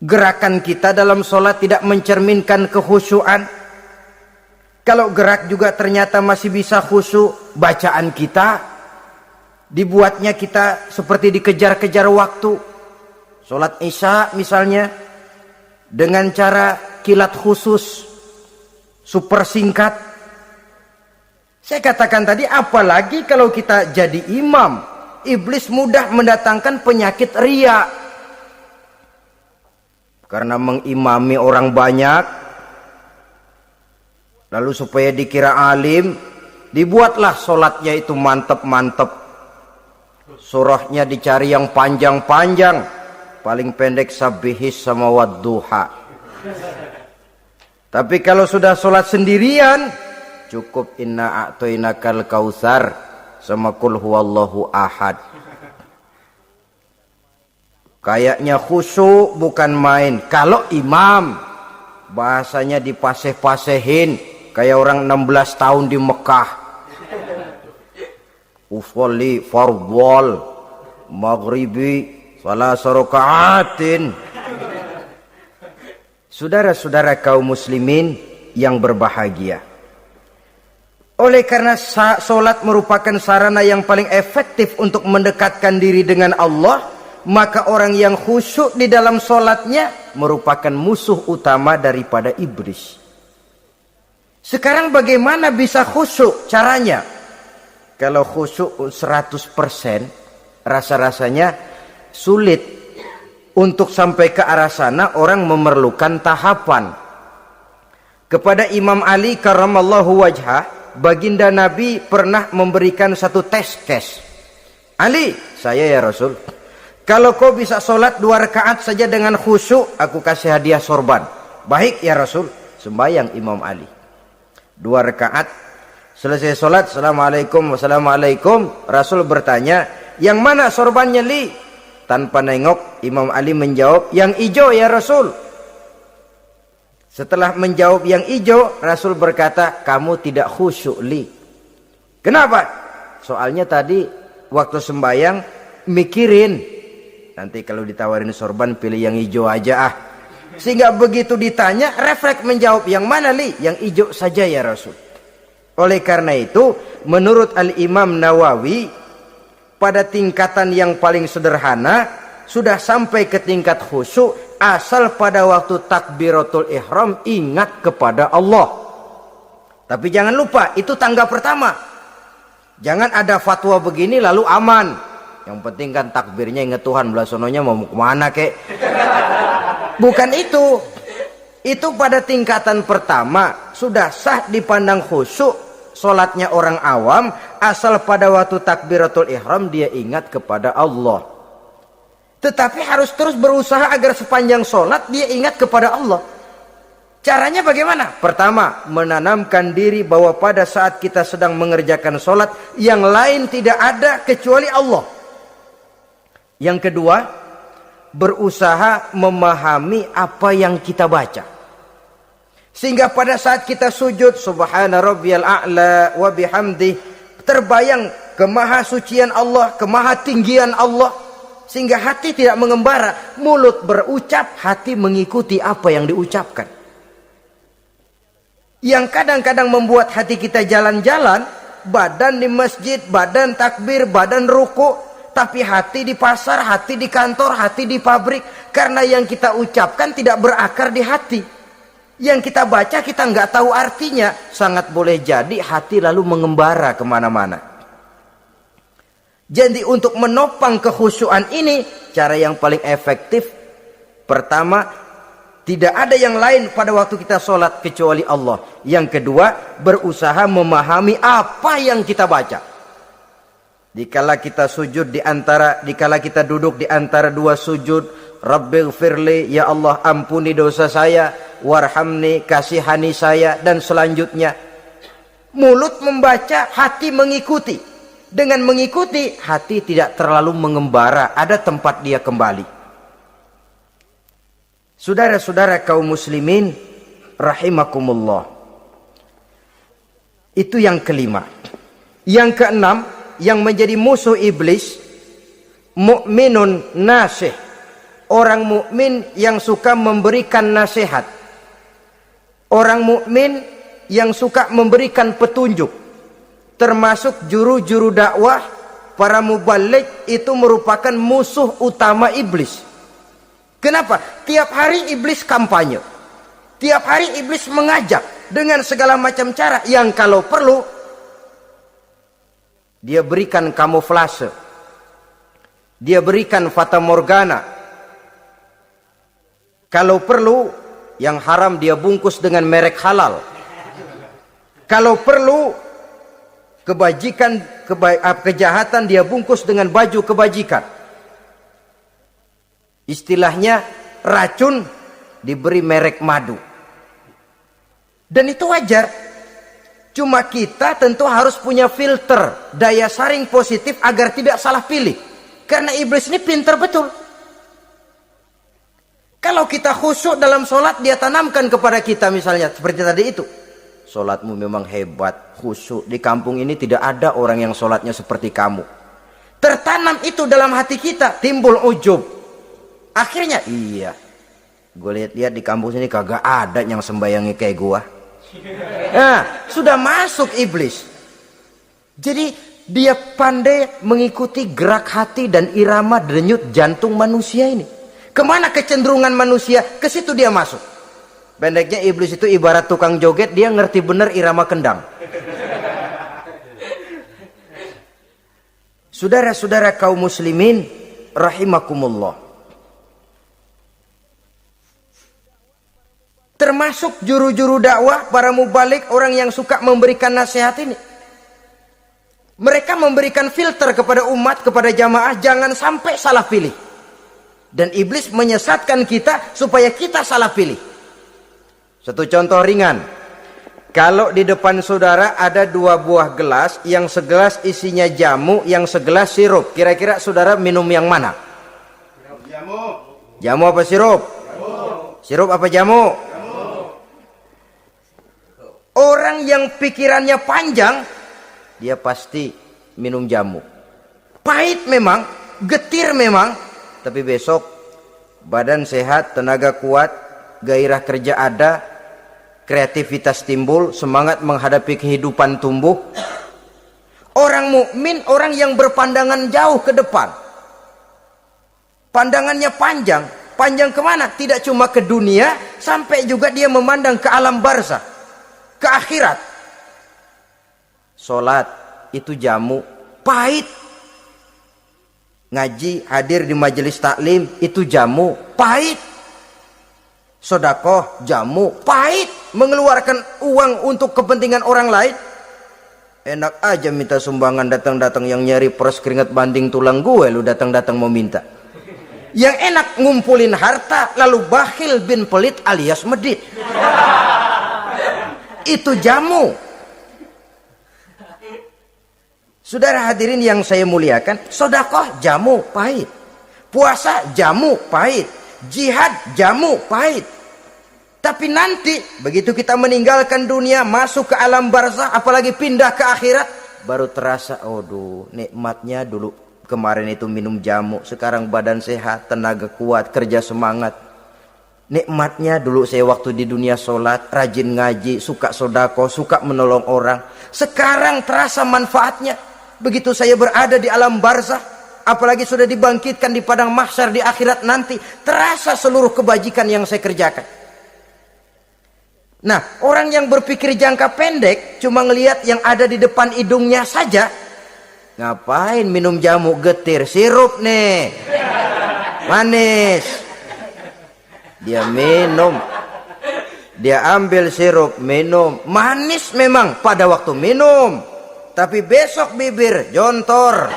Gerakan kita dalam sholat tidak mencerminkan kekhusyuan. Kalau gerak juga ternyata masih bisa khusyuk, bacaan kita dibuatnya kita seperti dikejar-kejar waktu. Sholat Isya misalnya, dengan cara kilat khusus, super singkat. Saya katakan tadi, apalagi kalau kita jadi imam, iblis mudah mendatangkan penyakit riya. Karena mengimami orang banyak, lalu supaya dikira alim, dibuatlah sholatnya itu mantep-mantep. Surahnya dicari yang panjang-panjang, paling pendek sabihis sama wadduha. Tapi kalau sudah sholat sendirian, cukup inna a'toinakal kautsar sama kul huwallahu ahad. Kayaknya khusyuk bukan main. Kalau imam, bahasanya dipaseh-pasehin kayak orang 16 tahun di Mekah. Usolli fardhol maghribi salasa rakaatin. Saudara-saudara kaum muslimin yang berbahagia, oleh karena solat merupakan sarana yang paling efektif untuk mendekatkan diri dengan Allah, maka orang yang khusyuk di dalam solatnya merupakan musuh utama daripada iblis. Sekarang bagaimana bisa khusyuk caranya? Kalau khusyuk 100%, rasa-rasanya sulit. Untuk sampai ke arah sana orang memerlukan tahapan. Kepada Imam Ali karramallahu wajhah, baginda Nabi pernah memberikan satu tes case. Ali, saya ya Rasul, kalau kau bisa sholat 2 rakaat saja dengan khusyuk, aku kasih hadiah sorban. Baik ya Rasul. Sembayang Imam Ali 2 rakaat, selesai sholat, assalamualaikum wassalamualaikum. Rasul bertanya, yang mana sorbannya Li? Tanpa nengok, Imam Ali menjawab, yang hijau ya Rasul. Setelah menjawab yang hijau, Rasul berkata, kamu tidak khusyuk Li. Kenapa? Soalnya tadi waktu sembayang mikirin, nanti kalau ditawarin sorban pilih yang hijau aja ah. Sehingga begitu ditanya, refleks menjawab, yang mana li? Yang hijau saja ya Rasul. Oleh karena itu, menurut Al-Imam Nawawi, pada tingkatan yang paling sederhana, sudah sampai ke tingkat khusyuk, asal pada waktu takbiratul ihram ingat kepada Allah. Tapi jangan lupa, itu tangga pertama. Jangan ada fatwa begini lalu aman. Yang penting kan takbirnya ingat Tuhan, belasononya mau kemana kek. Bukan itu. Itu pada tingkatan pertama sudah sah dipandang khusyuk solatnya orang awam, asal pada waktu takbiratul ihram dia ingat kepada Allah. Tetapi harus terus berusaha agar sepanjang solat dia ingat kepada Allah. Caranya bagaimana? Pertama, menanamkan diri bahwa pada saat kita sedang mengerjakan sholat, yang lain tidak ada kecuali Allah. Yang kedua, berusaha memahami apa yang kita baca. Sehingga pada saat kita sujud, subhana rabbiyal a'la wa bihamdi, terbayang kemahasucian Allah, kemahatinggian Allah. Sehingga hati tidak mengembara, mulut berucap, hati mengikuti apa yang diucapkan. Yang kadang-kadang membuat hati kita jalan-jalan, badan di masjid, badan takbir, badan ruku, tapi hati di pasar, hati di kantor, hati di pabrik. Karena yang kita ucapkan tidak berakar di hati. Yang kita baca kita nggak tahu artinya. Sangat boleh jadi hati lalu mengembara kemana-mana. Jadi untuk menopang kekhusyuan ini, cara yang paling efektif, pertama, tidak ada yang lain pada waktu kita sholat kecuali Allah. Yang kedua, berusaha memahami apa yang kita baca. Dikala kita sujud dikala kita duduk di antara dua sujud, Rabbighfirli, ya Allah ampuni dosa saya, warhamni, kasihani saya, dan selanjutnya. Mulut membaca, hati mengikuti. Dengan mengikuti, hati tidak terlalu mengembara, ada tempat dia kembali. Saudara-saudara kaum muslimin rahimakumullah. Itu yang kelima. Yang keenam, yang menjadi musuh iblis, mukminun nasih. Orang mukmin yang suka memberikan nasihat. Orang mukmin yang suka memberikan petunjuk. Termasuk juru-juru dakwah, para muballigh, itu merupakan musuh utama iblis. Kenapa? Tiap hari iblis kampanye. Tiap hari iblis mengajak dengan segala macam cara yang kalau perlu dia berikan kamuflase. Dia berikan fata morgana. Kalau perlu yang haram dia bungkus dengan merek halal. Kalau perlu kejahatan dia bungkus dengan baju kebajikan. Istilahnya racun diberi merek madu. Dan itu wajar. Cuma kita tentu harus punya filter, daya saring positif agar tidak salah pilih. Karena iblis ini pintar betul. Kalau kita khusyuk dalam sholat, dia tanamkan kepada kita misalnya seperti tadi itu. Sholatmu memang hebat, khusyuk. Di kampung ini tidak ada orang yang sholatnya seperti kamu. Tertanam itu dalam hati kita, timbul ujub. Akhirnya, iya, gue lihat-lihat di kampus ini kagak ada yang sembayangi kayak gua. Nah, sudah masuk iblis. Jadi dia pandai mengikuti gerak hati dan irama denyut jantung manusia ini. Kemana kecenderungan manusia, ke situ dia masuk. Pendeknya iblis itu ibarat tukang joget, dia ngerti bener irama kendang. Saudara-saudara kaum muslimin rahimakumullah. Termasuk juru-juru dakwah, para mubaligh, orang yang suka memberikan nasihat ini. Mereka memberikan filter kepada umat, kepada jamaah, jangan sampai salah pilih. Dan iblis menyesatkan kita supaya kita salah pilih. Satu contoh ringan. Kalau di depan saudara ada dua buah gelas, yang segelas isinya jamu, yang segelas sirup. Kira-kira saudara minum yang mana? Jamu. Jamu apa sirup? Jamu. Sirup apa jamu? Orang yang pikirannya panjang, dia pasti minum jamu. Pahit memang, getir memang, tapi besok badan sehat, tenaga kuat, gairah kerja ada, kreativitas timbul, semangat menghadapi kehidupan tumbuh. Orang mukmin orang yang berpandangan jauh ke depan. Pandangannya panjang. Panjang kemana? Tidak cuma ke dunia, sampai juga dia memandang ke alam barzah, ke akhirat. Sholat itu jamu, pahit. Ngaji, hadir di majelis taklim itu jamu, pahit. Sedekah, jamu, pahit. Mengeluarkan uang untuk kepentingan orang lain, enak aja minta sumbangan, datang-datang yang nyari peres keringat banding tulang gue, lu datang-datang mau minta. Yang enak ngumpulin harta lalu bakhil bin pelit alias medit. Itu jamu. Saudara hadirin yang saya muliakan, sedekah jamu pahit, puasa jamu pahit, jihad jamu pahit. Tapi nanti begitu kita meninggalkan dunia, masuk ke alam barzah, apalagi pindah ke akhirat, baru terasa, aduh nikmatnya dulu kemarin itu minum jamu, sekarang badan sehat, tenaga kuat, kerja semangat. Nikmatnya dulu saya waktu di dunia sholat, rajin ngaji, suka sodako, suka menolong orang. Sekarang terasa manfaatnya. Begitu saya berada di alam barzah, apalagi sudah dibangkitkan di padang mahsyar di akhirat nanti, terasa seluruh kebajikan yang saya kerjakan. Nah, orang yang berpikir jangka pendek, cuma ngelihat yang ada di depan hidungnya saja. Ngapain minum jamu getir, sirup nih, manis. Dia minum, dia ambil sirup, minum, manis memang pada waktu minum, tapi besok bibir jontor.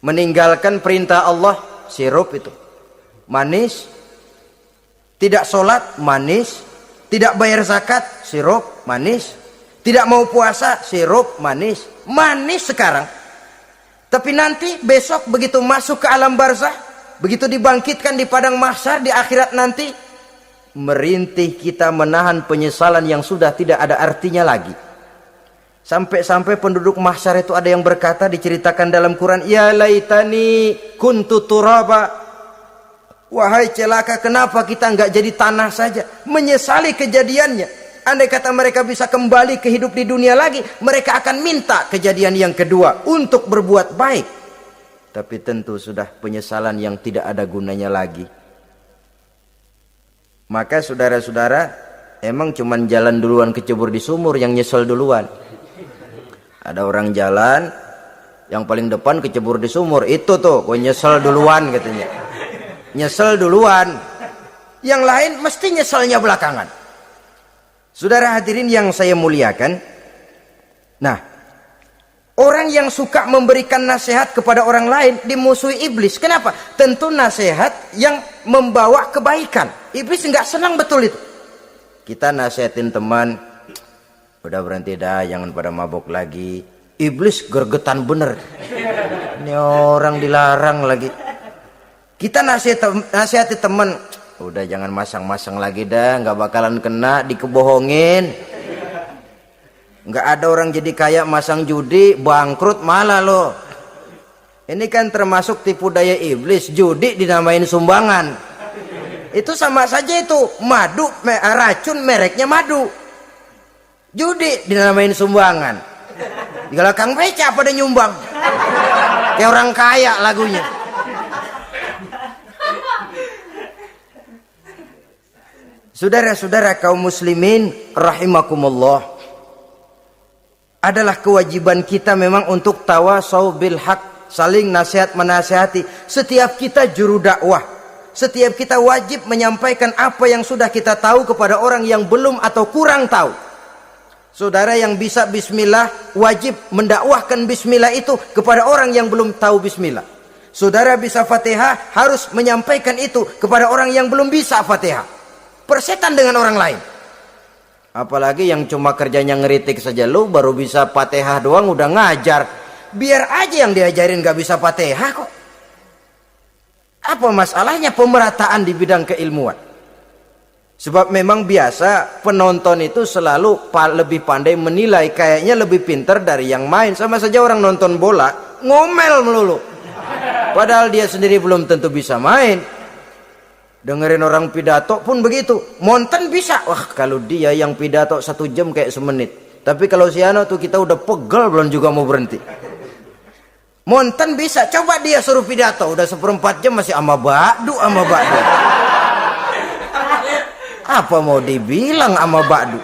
Meninggalkan perintah Allah, sirup itu manis. Tidak sholat, manis. Tidak bayar zakat, sirup, manis. Tidak mau puasa, sirup, manis. Manis sekarang. Tapi nanti besok begitu masuk ke alam barzah, begitu dibangkitkan di padang mahsyar di akhirat nanti, merintih kita menahan penyesalan yang sudah tidak ada artinya lagi. Sampai-sampai penduduk mahsyar itu ada yang berkata, diceritakan dalam Quran, ya laitani kuntu turaba. Wahai celaka, kenapa kita nggak jadi tanah saja? Menyesali kejadiannya. Andai kata mereka bisa kembali ke hidup di dunia lagi, mereka akan minta kejadian yang kedua untuk berbuat baik. Tapi tentu sudah penyesalan yang tidak ada gunanya lagi. Maka saudara-saudara, emang cuman jalan duluan kecebur di sumur yang nyesel duluan. Ada orang jalan, yang paling depan kecebur di sumur, itu tuh gue nyesel duluan katanya. Nyesel duluan, yang lain mesti nyeselnya belakangan. Saudara hadirin yang saya muliakan, nah, orang yang suka memberikan nasihat kepada orang lain dimusuhi iblis. Kenapa? Tentu nasihat yang membawa kebaikan. Iblis nggak senang betul itu. Kita nasihatin teman, udah berhenti dah, jangan pada mabok lagi. Iblis gergetan bener. Ini orang dilarang lagi. Kita nasihati teman, udah jangan masang-masang lagi dah, nggak bakalan kena, dikebohongin. Nggak ada orang jadi kaya masang judi, bangkrut malah loh. Ini kan termasuk tipu daya iblis, judi dinamain sumbangan. Itu sama saja itu, madu, racun mereknya madu. Judi dinamain sumbangan. Di belakang beca pada nyumbang. Kayak orang kaya lagunya. Saudara-saudara kaum muslimin rahimakumullah, adalah kewajiban kita memang untuk tawasau bil haq, saling nasihat menasihati. Setiap kita juru dakwah, setiap kita wajib menyampaikan apa yang sudah kita tahu kepada orang yang belum atau kurang tahu. Saudara yang bisa bismillah wajib mendakwahkan bismillah itu kepada orang yang belum tahu bismillah. Saudara bisa Fatihah harus menyampaikan itu kepada orang yang belum bisa Fatihah. Persetan dengan orang lain. Apalagi yang cuma kerjanya ngeritik saja, lu baru bisa Fatihah doang udah ngajar. Biar aja yang diajarin gak bisa Fatihah kok. Apa masalahnya pemerataan di bidang keilmuan? Sebab memang biasa penonton itu selalu lebih pandai menilai, kayaknya lebih pintar dari yang main. Sama saja orang nonton bola ngomel melulu. Padahal dia sendiri belum tentu bisa main. Dengerin orang pidato pun begitu. Monten bisa. Wah, kalau dia yang pidato 1 jam kayak semenit. Tapi kalau si Ano tuh kita udah pegel belum juga mau berhenti. Monten bisa. Coba dia suruh pidato. Udah 1/4 jam masih ama ba'du. Apa mau dibilang ama ba'du?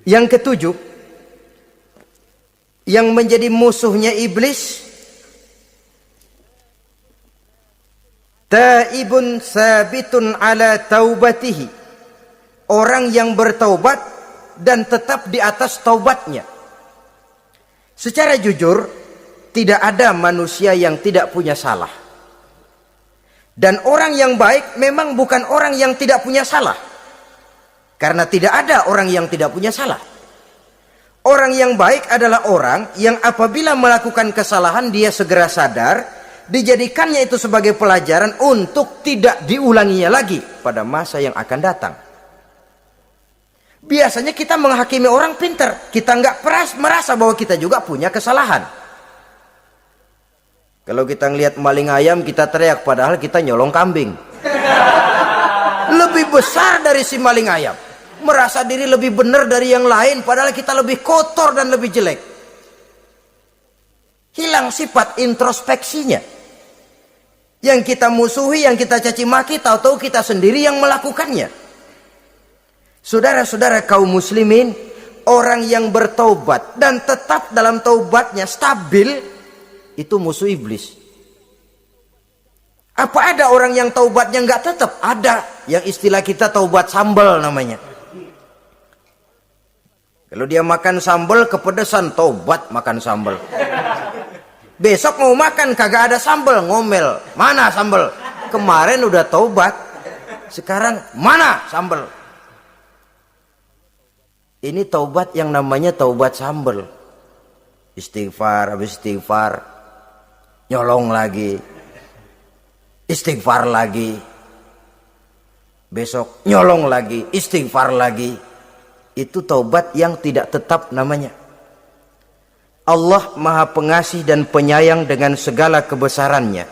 Yang ketujuh, yang menjadi musuhnya iblis, taibun sabitun ala taubatihi, orang yang bertaubat dan tetap di atas taubatnya. Secara jujur, tidak ada manusia yang tidak punya salah. Dan orang yang baik memang bukan orang yang tidak punya salah. Karena tidak ada orang yang tidak punya salah. Orang yang baik adalah orang yang apabila melakukan kesalahan dia segera sadar, dijadikannya itu sebagai pelajaran untuk tidak diulanginya lagi pada masa yang akan datang. Biasanya kita menghakimi orang pintar, kita nggak merasa bahwa kita juga punya kesalahan. Kalau kita ngelihat maling ayam kita teriak, padahal kita nyolong kambing. Lebih besar dari si maling ayam. Merasa diri lebih benar dari yang lain, padahal kita lebih kotor dan lebih jelek. Hilang sifat introspeksinya. Yang kita musuhi, yang kita caci maki, tahu-tahu kita sendiri yang melakukannya. Saudara-saudara kaum muslimin, orang yang bertaubat dan tetap dalam taubatnya stabil, itu musuh iblis. Apa ada orang yang taubatnya nggak tetap? Ada. Yang istilah kita taubat sambal namanya. Kalau dia makan sambal kepedesan, taubat makan sambal. Besok mau makan kagak ada sambal, ngomel. Mana sambal? Kemarin udah taubat. Sekarang mana sambal? Ini taubat yang namanya taubat sambal. Istighfar, habis istighfar nyolong lagi. Istighfar lagi. Besok nyolong lagi, istighfar lagi. Itu taubat yang tidak tetap namanya. Allah Maha Pengasih dan Penyayang dengan segala kebesarannya.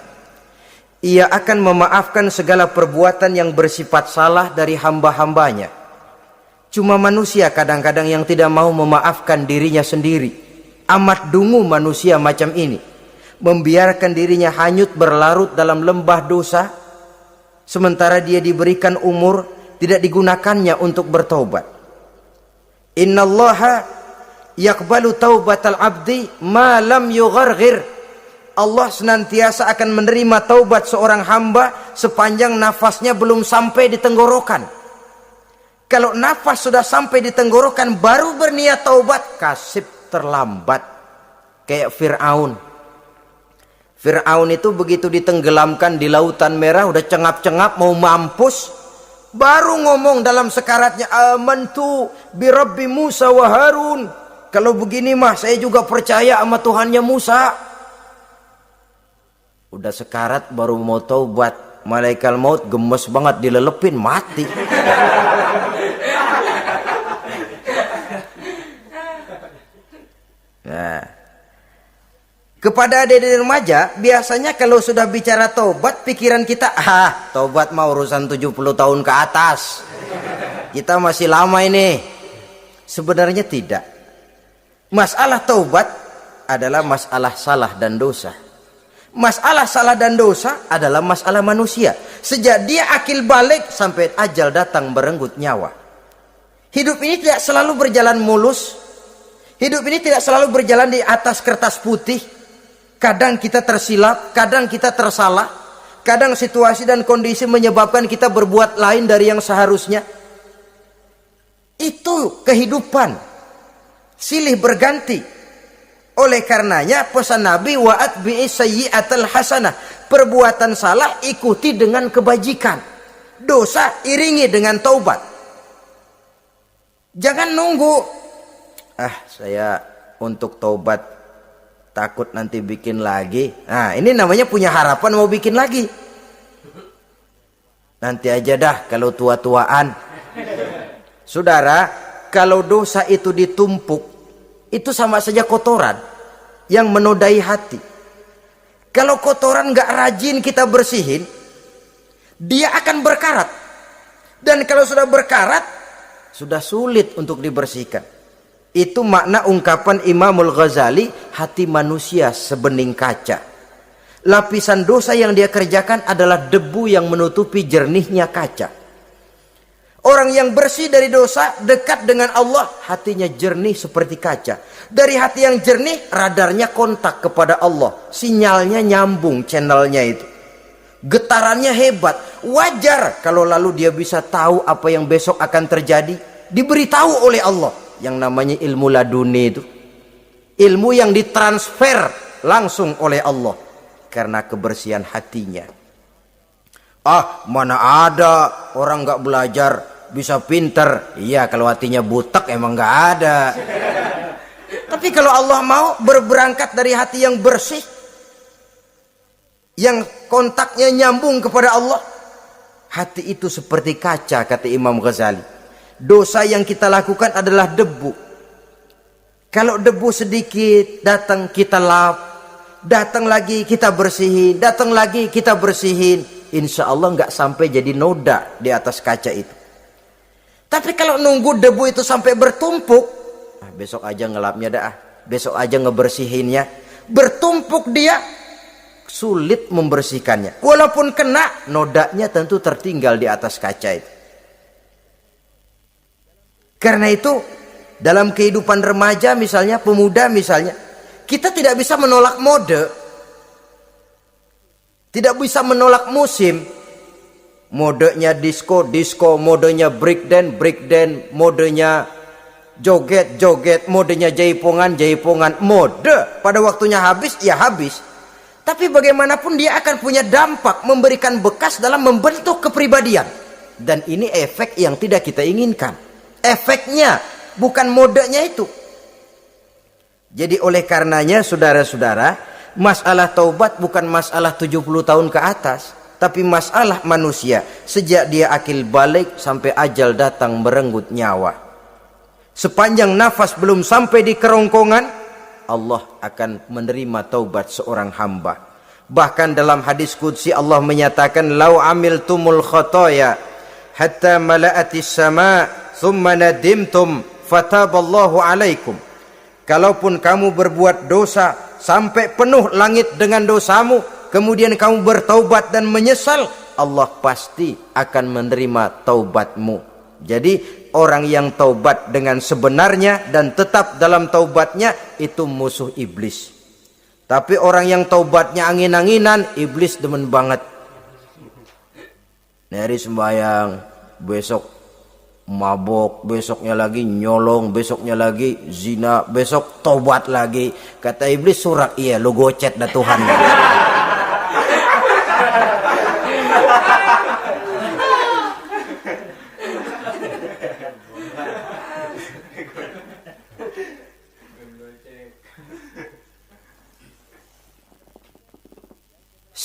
Ia akan memaafkan segala perbuatan yang bersifat salah dari hamba-hambanya. Cuma manusia kadang-kadang yang tidak mau memaafkan dirinya sendiri. Amat dungu manusia macam ini. Membiarkan dirinya hanyut berlarut dalam lembah dosa. Sementara dia diberikan umur, tidak digunakannya untuk bertaubat. Innallaha yaqbalu taubatal abdi ma lam yugharghir. Allah senantiasa akan menerima taubat seorang hamba sepanjang nafasnya belum sampai di tenggorokan. Kalau nafas sudah sampai di tenggorokan baru berniat taubat, kasib terlambat. Kayak Fir'aun. Fir'aun itu begitu ditenggelamkan di lautan merah, udah cengap-cengap mau mampus, baru ngomong dalam sekaratnya, amantu bi Rabbi Musa wa Harun. Kalau begini mah saya juga percaya sama Tuhannya Musa. Udah sekarat baru mau taubat, malaikat maut gemes banget dilelepin, mati. Nah, kepada adik-adik remaja, biasanya kalau sudah bicara taubat, pikiran kita, taubat mah urusan 70 tahun ke atas. Kita masih lama ini. Sebenarnya tidak. Masalah taubat adalah masalah salah dan dosa. Masalah salah dan dosa adalah masalah manusia. Sejak dia akil balik sampai ajal datang berenggut nyawa. Hidup ini tidak selalu berjalan mulus. Hidup ini tidak selalu berjalan di atas kertas putih. Kadang kita tersilap, kadang kita tersalah. Kadang situasi dan kondisi menyebabkan kita berbuat lain dari yang seharusnya. Itu kehidupan. Silih berganti. Oleh karenanya pesan Nabi, wa'at bi'is sayyi'atal hasanah. Perbuatan salah ikuti dengan kebajikan. Dosa iringi dengan taubat. Jangan nunggu. Saya untuk taubat takut nanti bikin lagi. Nah, ini namanya punya harapan mau bikin lagi. Nanti aja dah kalau tua-tuaan. Saudara, kalau dosa itu ditumpuk, Itu sama saja kotoran yang menodai hati. Kalau kotoran nggak rajin kita bersihin, dia akan berkarat. Dan kalau sudah berkarat, sudah sulit untuk dibersihkan. Itu makna ungkapan Imamul Ghazali, hati manusia sebening kaca. Lapisan dosa yang dia kerjakan adalah debu yang menutupi jernihnya kaca. Orang yang bersih dari dosa, dekat dengan Allah, hatinya jernih seperti kaca. Dari hati yang jernih, radarnya kontak kepada Allah. Sinyalnya nyambung channelnya itu. Getarannya hebat. Wajar kalau lalu dia bisa tahu apa yang besok akan terjadi. Diberitahu oleh Allah. Yang namanya ilmu laduni itu. Ilmu yang ditransfer langsung oleh Allah. Karena kebersihan hatinya. Mana ada orang gak belajar bisa pinter. Iya, kalau hatinya butek emang gak ada. Tapi kalau Allah mau berberangkat dari hati yang bersih, yang kontaknya nyambung kepada Allah, hati itu seperti kaca, kata Imam Ghazali. Dosa yang kita lakukan adalah debu. Kalau debu sedikit datang kita lap, datang lagi kita bersihin, datang lagi kita bersihin, insya Allah nggak sampai jadi noda di atas kaca itu. Tapi kalau nunggu debu itu sampai bertumpuk, besok aja ngelapnya dah, besok aja ngebersihinnya, bertumpuk dia, sulit membersihkannya. Walaupun kena, nodanya tentu tertinggal di atas kaca itu. Karena itu dalam kehidupan remaja misalnya, pemuda misalnya, kita tidak bisa menolak mode, tidak bisa menolak musim. Modenya disco, modenya breakdance, modenya joget, modenya jaipongan. Mode pada waktunya habis, ya habis. Tapi bagaimanapun dia akan punya dampak, memberikan bekas dalam membentuk kepribadian. Dan ini efek yang tidak kita inginkan. Efeknya, bukan modenya itu. Jadi oleh karenanya saudara-saudara, masalah taubat bukan masalah 70 tahun ke atas, tapi masalah manusia sejak dia akil balik sampai ajal datang merenggut nyawa. Sepanjang nafas belum sampai di kerongkongan, Allah akan menerima taubat seorang hamba. Bahkan dalam hadis qudsi Allah menyatakan, "Lau amiltumul khotoya hatta mala'atis sama' thumma nadimtum fataballahu alaikum." Kalaupun kamu berbuat dosa sampai penuh langit dengan dosamu, kemudian kamu bertaubat dan menyesal, Allah pasti akan menerima taubatmu. Jadi orang yang taubat dengan sebenarnya dan tetap dalam taubatnya itu musuh iblis. Tapi orang yang taubatnya angin-anginan, iblis demen banget. Hari sembahyang, besok mabok, besoknya lagi nyolong, besoknya lagi zina, besok taubat lagi. Kata iblis, surak, iya lu gocet dah Tuhan.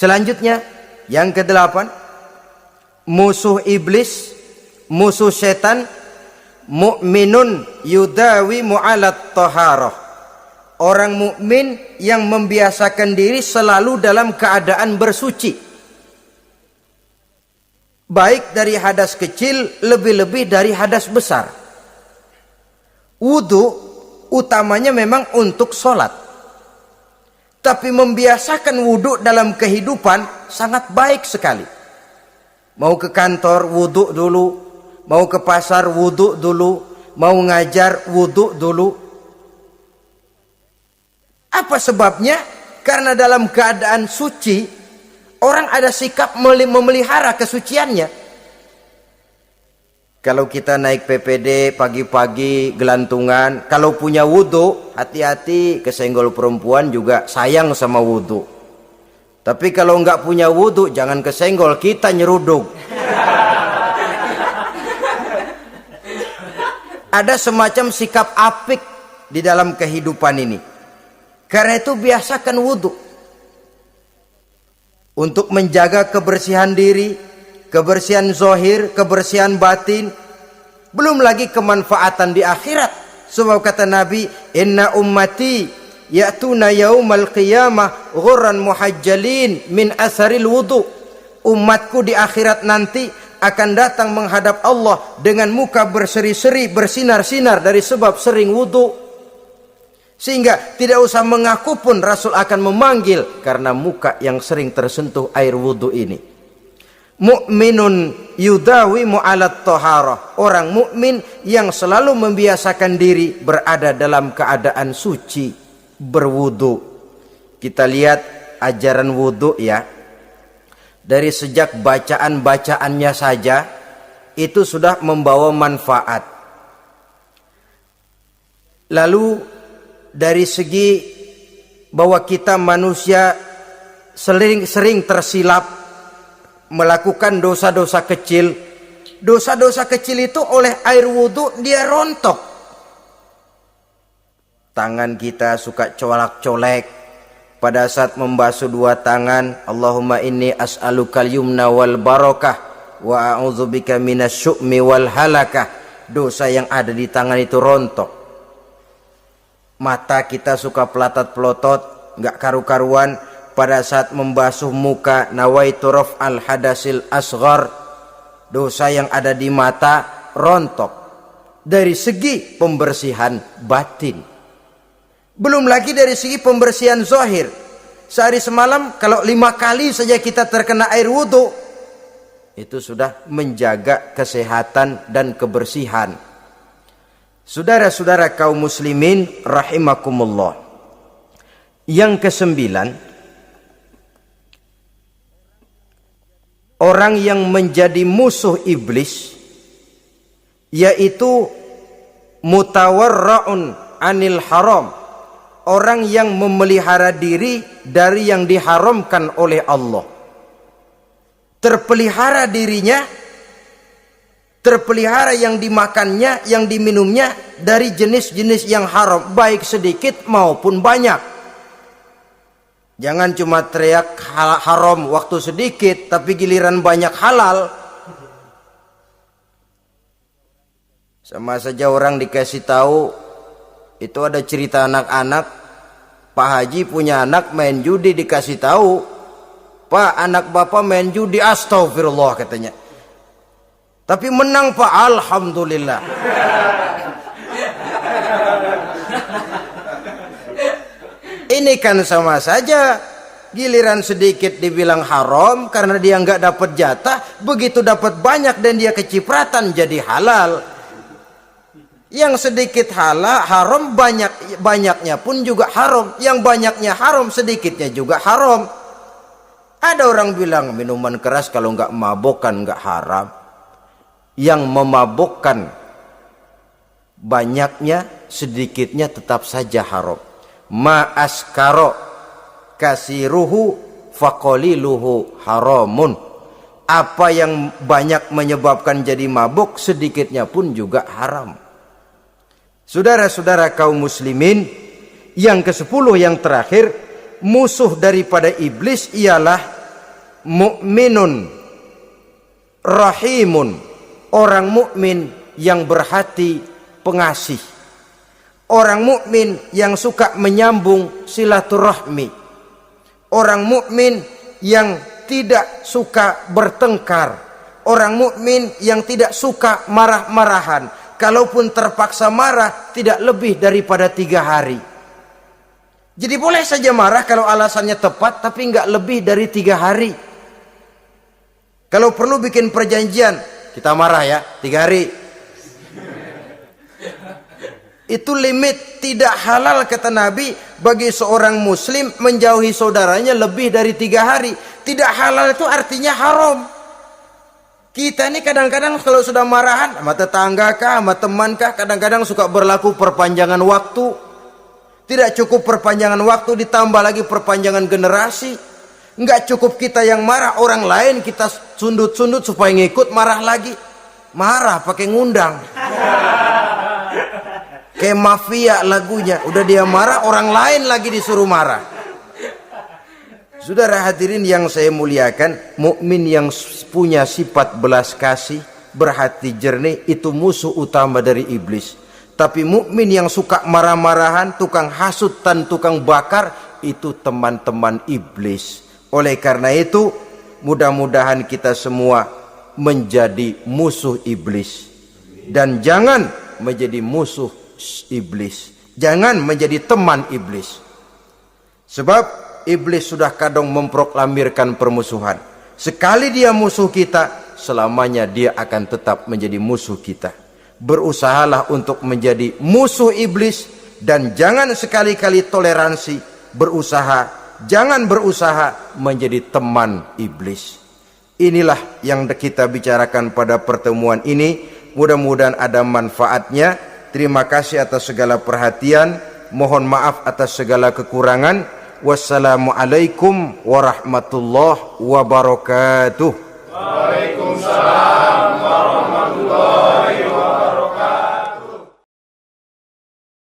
Selanjutnya yang ke-8, musuh iblis, musuh setan, mukminun yudawi mu'alat taharah. Orang mukmin yang membiasakan diri selalu dalam keadaan bersuci. Baik dari hadas kecil, lebih-lebih dari hadas besar. Wudu utamanya memang untuk sholat. Tapi membiasakan wudu dalam kehidupan sangat baik sekali. Mau ke kantor wudu dulu, mau ke pasar wudu dulu, mau ngajar wudu dulu. Apa sebabnya? Karena dalam keadaan suci, orang ada sikap memelihara kesuciannya. Kalau kita naik PPD pagi-pagi gelantungan, kalau punya wudu, hati-hati kesenggol perempuan juga sayang sama wudu. Tapi kalau nggak punya wudu, jangan kesenggol, kita nyeruduk. Ada semacam sikap apik di dalam kehidupan ini. Karena itu biasakan wudu. Untuk menjaga kebersihan diri, kebersihan zahir, kebersihan batin, belum lagi kemanfaatan di akhirat. Sebab kata Nabi, inna ummati ya'tuna yaumal qiyamah ghurran muhajjalin min asharil wudu. Umatku di akhirat nanti akan datang menghadap Allah dengan muka berseri-seri, bersinar-sinar dari sebab sering wudu. Sehingga tidak usah mengaku pun Rasul akan memanggil karena muka yang sering tersentuh air wudu ini. Mu'minun yudawimu alat toharoh. Orang mukmin yang selalu membiasakan diri berada dalam keadaan suci, berwudu. Kita lihat ajaran wudu ya. Dari sejak bacaan-bacaannya saja itu sudah membawa manfaat. Lalu dari segi bahwa kita manusia sering tersilap melakukan dosa-dosa kecil. Dosa-dosa kecil itu oleh air wudhu dia rontok. Tangan kita suka colak-colek pada saat membasuh dua tangan. Allahumma inni as'alukal yumna wal barakah wa a'udzubika minasyu'mi wal halakah. Dosa yang ada di tangan itu rontok. Mata kita suka pelatat-pelotot, nggak karu-karuan. Pada saat membasuh muka, nawaitu raf'al hadasil asghar, dosa yang ada di mata rontok. Dari segi pembersihan batin, belum lagi dari segi pembersihan zahir. Sehari semalam kalau 5 kali saja kita terkena air wudhu, itu sudah menjaga kesehatan dan kebersihan. Saudara-saudara kaum muslimin rahimakumullah. Yang ke-9, orang yang menjadi musuh iblis yaitu mutawarra'un anil haram. Orang yang memelihara diri dari yang diharamkan oleh Allah. Terpelihara dirinya, terpelihara yang dimakannya, yang diminumnya dari jenis-jenis yang haram, baik sedikit maupun banyak. Jangan cuma teriak haram waktu sedikit, tapi giliran banyak halal. Sama saja orang dikasih tahu, itu ada cerita anak-anak, Pak Haji punya anak main judi, dikasih tahu, Pak anak bapak main judi, astagfirullah katanya. Tapi menang Pak, alhamdulillah. Ini kan sama saja, giliran sedikit dibilang haram karena dia nggak dapat jatah, begitu dapat banyak dan dia kecipratan jadi halal. Yang sedikit halal haram, banyaknya pun juga haram. Yang banyaknya haram, sedikitnya juga haram. Ada orang bilang minuman keras kalau nggak mabokkan nggak haram. Yang memabokkan banyaknya, sedikitnya tetap saja haram. Ma askaro kasiruhu faqaliluhu haramun. Apa yang banyak menyebabkan jadi mabuk, sedikitnya pun juga haram. Saudara-saudara kaum muslimin, yang ke-10 yang terakhir, musuh daripada iblis ialah mukminun rahimun, orang mukmin yang berhati pengasih. Orang mukmin yang suka menyambung silaturahmi. Orang mukmin yang tidak suka bertengkar. Orang mukmin yang tidak suka marah-marahan. Kalaupun terpaksa marah, tidak lebih daripada 3 hari. Jadi boleh saja marah kalau alasannya tepat, tapi nggak lebih dari 3 hari. Kalau perlu bikin perjanjian, kita marah ya 3 hari. Itu limit. Tidak halal kata Nabi bagi seorang muslim menjauhi saudaranya lebih dari 3 hari. Tidak halal itu artinya haram. Kita ini kadang-kadang kalau sudah marahan sama tetangga kah, sama teman kah, kadang-kadang suka berlaku perpanjangan waktu. Tidak cukup perpanjangan waktu, ditambah lagi perpanjangan generasi. Enggak cukup kita yang marah, orang lain kita sundut-sundut supaya ngikut marah lagi. Marah pakai ngundang. Kayak mafia lagunya, udah dia marah, orang lain lagi disuruh marah. Saudara hadirin yang saya muliakan, mukmin yang punya sifat belas kasih, berhati jernih, itu musuh utama dari iblis. Tapi mukmin yang suka marah-marahan, tukang hasut dan tukang bakar, itu teman-teman iblis. Oleh karena itu, mudah-mudahan kita semua menjadi musuh iblis. Dan jangan menjadi musuh iblis. Jangan menjadi teman iblis. Sebab iblis sudah kadang memproklamirkan permusuhan. Sekali dia musuh kita, selamanya dia akan tetap menjadi musuh kita. Berusahalah untuk menjadi musuh iblis dan jangan sekali-kali toleransi. Jangan berusaha menjadi teman iblis. Inilah yang kita bicarakan pada pertemuan ini. Mudah-mudahan ada manfaatnya. Terima kasih atas segala perhatian. Mohon maaf atas segala kekurangan. Wassalamualaikum warahmatullahi wabarakatuh. Waalaikumsalam warahmatullahi